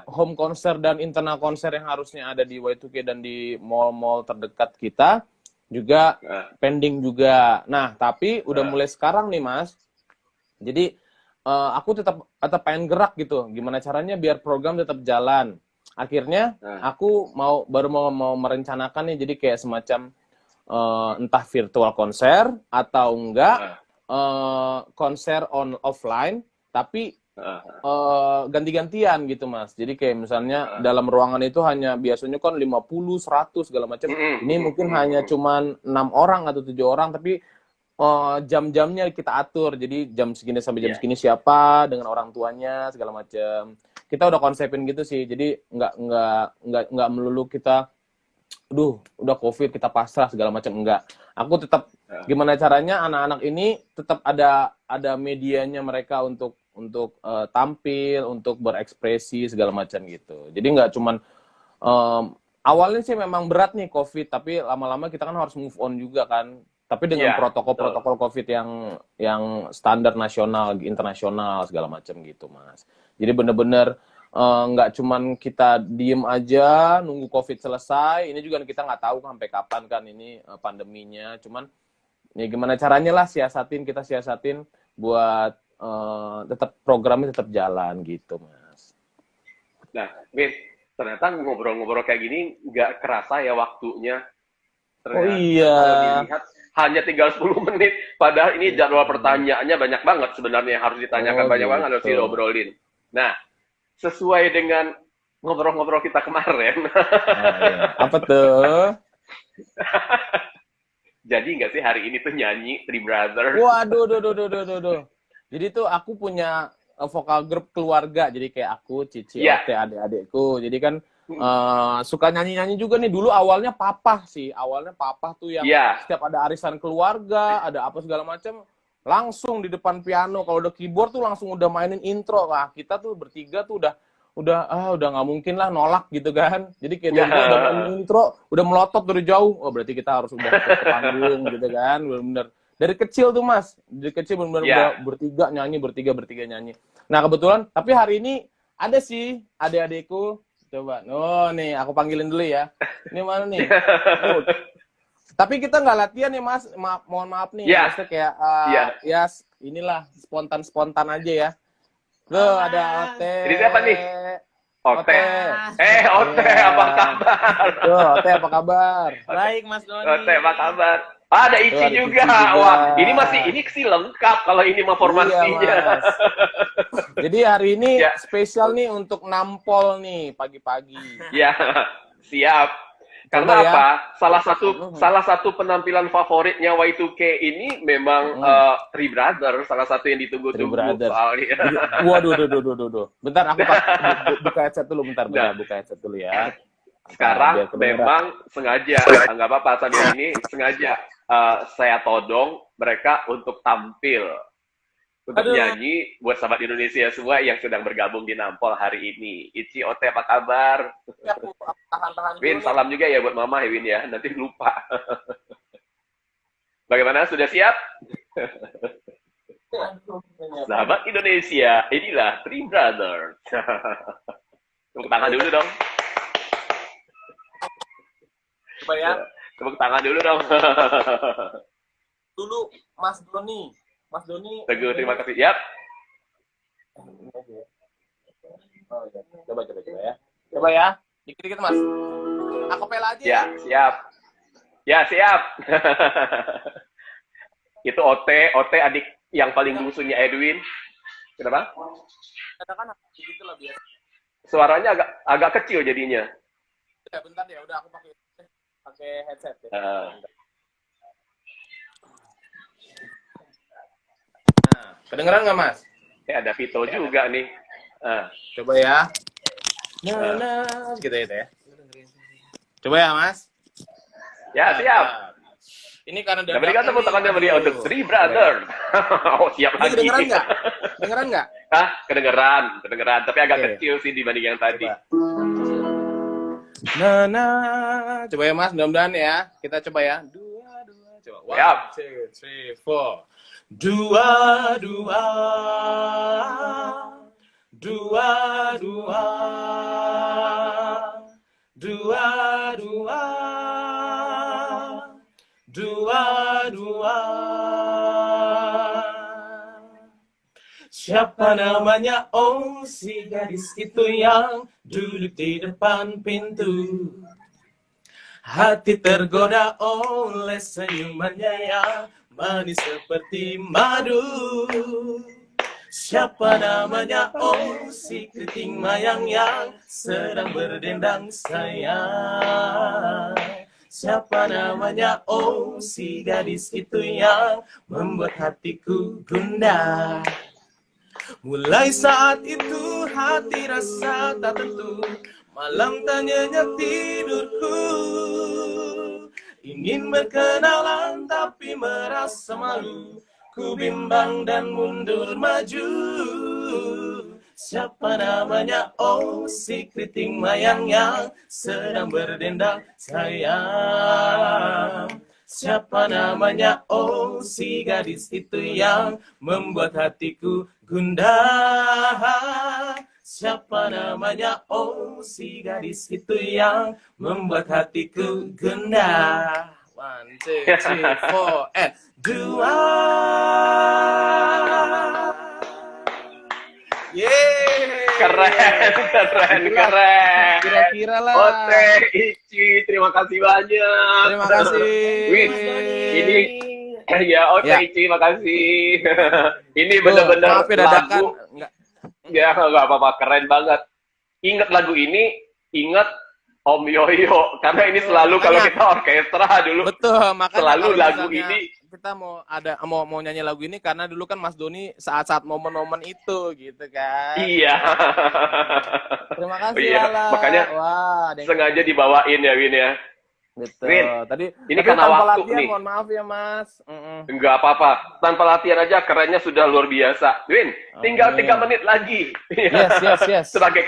Speaker 2: home konser dan internal konser yang harusnya ada di Y2K dan di mall-mall terdekat kita juga pending juga. Nah, tapi udah mulai sekarang nih Mas. Jadi aku tetap tetap pengen gerak gitu. Gimana caranya biar program tetap jalan. Akhirnya aku baru mau merencanakan nih, jadi kayak semacam entah virtual konser atau enggak konser offline, tapi ganti-gantian gitu Mas. Jadi kayak misalnya dalam ruangan itu hanya biasanya kan 50, 100 segala macam. Ini mungkin hanya cuman 6 orang atau 7 orang, tapi jam-jamnya kita atur. Jadi jam segini sampai jam segini siapa dengan orang tuanya segala macam. Kita udah konsepin gitu sih. Jadi nggak melulu kita udah COVID kita pasrah segala macam, enggak. Aku tetap gimana caranya anak-anak ini tetap ada medianya mereka untuk tampil, untuk berekspresi segala macam gitu. Jadi nggak cuman awalnya sih memang berat nih COVID, tapi lama-lama kita kan harus move on juga kan. Tapi dengan protokol COVID yang standar nasional, internasional segala macam gitu, Mas. Jadi bener-bener nggak cuman kita diem aja nunggu COVID selesai. Ini juga kita nggak tahu sampai kapan kan ini pandeminya. Cuman ya gimana caranya lah kita siasatin buat tetap programnya tetap jalan gitu, Mas.
Speaker 3: Nah, Win, ternyata ngobrol-ngobrol kayak gini nggak kerasa ya waktunya. Ternyata,
Speaker 2: oh iya.
Speaker 3: Kalau dilihat hanya tinggal 10 menit. Padahal ini jadwal pertanyaannya banyak banget sebenarnya yang harus ditanyakan, banyak banget harus diobrolin. Nah, sesuai dengan ngobrol-ngobrol kita kemarin.
Speaker 2: Iya. Apa tuh?
Speaker 3: Jadi nggak sih hari ini tuh nyanyi Three Brothers?
Speaker 2: Waduh. Jadi tuh aku punya vokal grup keluarga. Jadi kayak aku, Cici, Ote, adik-adikku. Jadi kan suka nyanyi-nyanyi juga nih. Dulu awalnya papa sih. Awalnya papa tuh yang setiap ada arisan keluarga, ada apa segala macam, langsung di depan piano. Kalau udah keyboard tuh langsung udah mainin intro. Lah kita tuh bertiga tuh udah nggak mungkin lah nolak gitu kan. Jadi kayak udah mainin intro, udah melotot dari jauh. Oh berarti kita harus udah ke panggung gitu kan. Bener-bener dari kecil tuh Mas. Dari kecil bener-bener bertiga nyanyi. Nah kebetulan, tapi hari ini ada sih adik-adikku. Coba, nih aku panggilin dulu ya. Ini mana nih? Tapi kita nggak latihan nih Mas, mohon maaf nih. Maksudnya kayak ya inilah spontan aja ya. Tuh ada Ote.
Speaker 3: Ini siapa nih? Ote. Ote apa kabar?
Speaker 2: Tuh Ote apa kabar?
Speaker 4: Baik Mas Doni.
Speaker 3: Ote apa kabar? Ada Ici juga. Wah, ini sih lengkap kalau ini mah formasinya.
Speaker 2: Iya, jadi hari ini spesial nih untuk nampol nih pagi-pagi.
Speaker 3: Ya, siap. Karena apa? Salah satu penampilan favoritnya Y2K ini memang Three Brothers, salah satu yang ditunggu-tunggu.
Speaker 2: Waduh. Bentar aku buka headset dulu buka headset dulu ya.
Speaker 3: Sekarang memang sengaja, nggak apa-apa sambil ini sengaja saya todong mereka untuk tampil, untuk nyanyi buat sahabat Indonesia semua yang sedang bergabung di Nampol hari ini. Ici, Ote apa kabar?
Speaker 2: Ya, tahan
Speaker 3: Win, salam juga ya buat Mama ya Win ya, nanti lupa. Bagaimana, sudah siap? Sahabat Indonesia, inilah Three Brothers. Tepuk tangan dulu dong.
Speaker 2: Coba ya.
Speaker 3: Tepuk tangan dulu dong.
Speaker 2: Dulu Mas Doni.
Speaker 3: Teguh, terima kasih. Yap.
Speaker 2: Coba ya. Coba ya. Dikit-dikit Mas. Akapela aja.
Speaker 3: Ya, siap. Ya, siap. Itu Ote adik yang paling bungsunya Edwin. Kenapa?
Speaker 2: Kadang-kadang gitu lah biasa.
Speaker 3: Suaranya agak kecil jadinya.
Speaker 2: Ya, bentar ya, udah aku pakai headset ya. Nah, kedengeran nggak Mas?
Speaker 3: Ada Vito juga nih.
Speaker 2: Coba ya. Gitu ya. Coba ya Mas.
Speaker 3: Ya, siap.
Speaker 2: Ini karena
Speaker 3: udah berikan tepuk tangannya beri untuk Three Brothers. Oh, siap lagi.
Speaker 2: Kedengeran nggak?
Speaker 3: Kedengeran. Tapi agak kecil sih dibanding yang tadi.
Speaker 2: Coba ya Mas, mudah-mudahan ya. Kita coba ya. Dua. Coba. 1, 2, 3, 4. Dua. Siapa namanya? Oh, si gadis itu yang duduk di depan pintu. Hati tergoda oleh senyumannya yang manis seperti madu. Siapa namanya? Oh, si keriting mayang yang sedang berdendang sayang. Siapa namanya? Oh, si gadis itu yang membuat hatiku gundah. Mulai saat itu hati rasa tak tentu, malam tanyanya tidurku. Ingin berkenalan tapi merasa malu, ku bimbang dan mundur maju. Siapa namanya? Oh, si keriting mayang yang sedang berdendang sayang. Siapa namanya? Oh, si gadis itu yang membuat hatiku gundah. Siapa namanya? Oh, si gadis itu yang membuat hatiku gundah. 1, 2, 3, 4, and dua. Yeay.
Speaker 3: Keren.
Speaker 2: Kira-kira lah.
Speaker 3: Oke, Ici, terima kasih banyak.
Speaker 2: Terima kasih.
Speaker 3: Wih, ini ya,
Speaker 2: Ya.
Speaker 3: Ici, makasih. Ini
Speaker 2: Tuh,
Speaker 3: bener-bener
Speaker 2: maaf ya dadakan.
Speaker 3: lagu.
Speaker 2: Enggak.
Speaker 3: Ya, nggak apa-apa, keren banget. Ingat lagu ini, ingat Om Yoyo, karena ini selalu kalau
Speaker 2: Makanya.
Speaker 3: kita orkestra dulu,
Speaker 2: Betul, makanya
Speaker 3: selalu
Speaker 2: kalau
Speaker 3: lagu
Speaker 2: misalnya
Speaker 3: ini.
Speaker 2: kita mau nyanyi lagu ini karena dulu kan Mas Doni saat-saat momen-momen itu gitu kan.
Speaker 3: Iya.
Speaker 2: Terima kasih
Speaker 3: Iya,
Speaker 2: Lala.
Speaker 3: makanya
Speaker 2: Wah, ada yang-
Speaker 3: sengaja dibawain ya, Win ya.
Speaker 2: betul.
Speaker 3: Win,
Speaker 2: Tadi
Speaker 3: ini
Speaker 2: tapi
Speaker 3: karena
Speaker 2: tanpa
Speaker 3: waktu
Speaker 2: latihan,
Speaker 3: nih.
Speaker 2: mohon maaf ya Mas.
Speaker 3: Enggak apa-apa. Tanpa latihan aja kerennya sudah luar biasa. Win, tinggal
Speaker 2: Amin.
Speaker 3: 3 menit lagi.
Speaker 2: Yes.
Speaker 3: Sebagai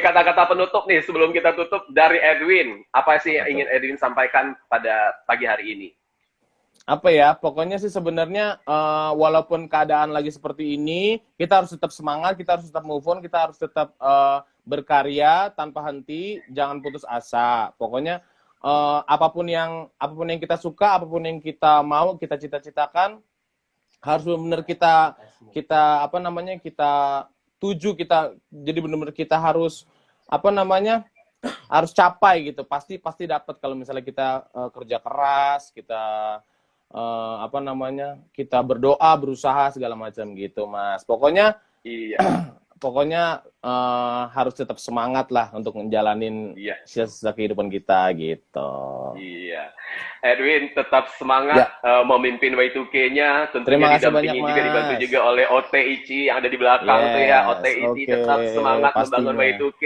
Speaker 3: kata-kata penutup nih sebelum kita tutup dari Edwin. Apa sih yang ingin Edwin sampaikan pada pagi hari ini?
Speaker 2: Apa ya, pokoknya sih sebenarnya walaupun keadaan lagi seperti ini, kita harus tetap semangat, kita harus tetap move on, kita harus tetap berkarya tanpa henti, jangan putus asa. Pokoknya apapun yang kita suka, apapun yang kita mau, kita cita-citakan, harus benar-benar kita tuju, jadi benar-benar kita harus harus capai gitu. Pasti dapat kalau misalnya kita kerja keras, kita kita berdoa, berusaha segala macam gitu, Mas. Pokoknya
Speaker 3: Iya.
Speaker 2: harus tetap semangat lah untuk menjalanin sisa kehidupan kita gitu.
Speaker 3: Iya. Edwin tetap semangat memimpin Y2K-nya, tentunya
Speaker 2: Terima kasih
Speaker 3: didampingi
Speaker 2: banyak,
Speaker 3: juga
Speaker 2: Mas.
Speaker 3: dibantu juga oleh OTIC yang ada di belakang tuh ya. OTIC tetap semangat membangun
Speaker 2: pastinya.
Speaker 3: Y2K.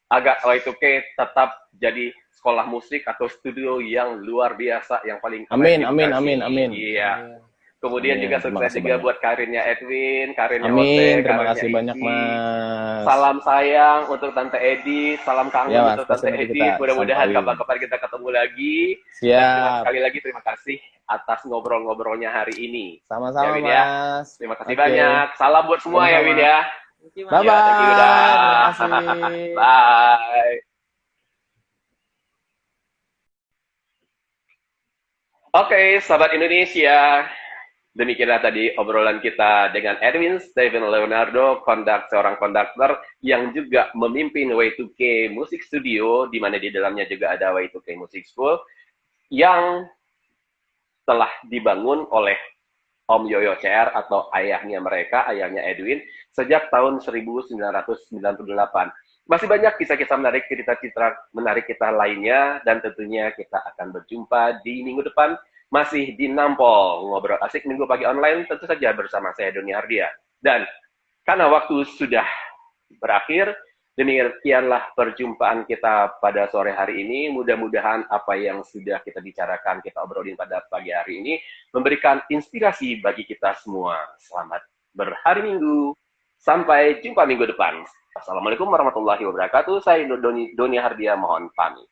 Speaker 3: Agar Y2K tetap jadi sekolah musik atau studio yang luar biasa, yang paling keren.
Speaker 2: Amin.
Speaker 3: Iya. Kemudian
Speaker 2: Amin.
Speaker 3: juga
Speaker 2: Terima
Speaker 3: sukses
Speaker 2: kasih
Speaker 3: juga
Speaker 2: banyak.
Speaker 3: buat karirnya Edwin, karirnya
Speaker 2: Amin.
Speaker 3: Ote,
Speaker 2: Terima
Speaker 3: karirnya
Speaker 2: kasih banyak,
Speaker 3: Ici.
Speaker 2: Mas.
Speaker 3: Salam sayang untuk Tante Edi, salam kangen
Speaker 2: Ya, Mas,
Speaker 3: untuk Tante
Speaker 2: pasti
Speaker 3: Edi.
Speaker 2: kita
Speaker 3: Mudah-mudahan
Speaker 2: sampaikan.
Speaker 3: kapan-kapan kita ketemu lagi. Dan
Speaker 2: Siap.
Speaker 3: sekali lagi terima kasih atas ngobrol-ngobrolnya hari ini.
Speaker 2: Sama-sama,
Speaker 3: Ya, Win, ya.
Speaker 2: Mas.
Speaker 3: Terima kasih
Speaker 2: Oke.
Speaker 3: banyak. Salam buat semua ya,
Speaker 2: Sama-sama.
Speaker 3: Win ya.
Speaker 2: Bye-bye.
Speaker 3: Ya, thank you, dah.
Speaker 2: Terima kasih.
Speaker 3: Bye. Oke, sahabat Indonesia. Demikianlah tadi obrolan kita dengan Edwin Steven Leonardo, seorang konduktor yang juga memimpin Y2K Music Studio, di mana di dalamnya juga ada Y2K Music School, yang telah dibangun oleh Om Yoyo CR atau ayahnya mereka, ayahnya Edwin, sejak tahun 1998. Masih banyak kisah-kisah menarik, cerita-cerita menarik kita lainnya, dan tentunya kita akan berjumpa di minggu depan, masih di Nampol, ngobrol asik minggu pagi online, tentu saja bersama saya Doni Hardia. Dan karena waktu sudah berakhir, demikianlah perjumpaan kita pada sore hari ini. Mudah-mudahan apa yang sudah kita bicarakan, kita obrolin pada pagi hari ini, memberikan inspirasi bagi kita semua. Selamat berhari Minggu. Sampai jumpa minggu depan. Assalamualaikum warahmatullahi wabarakatuh. Saya Doni Hardia, mohon pamit.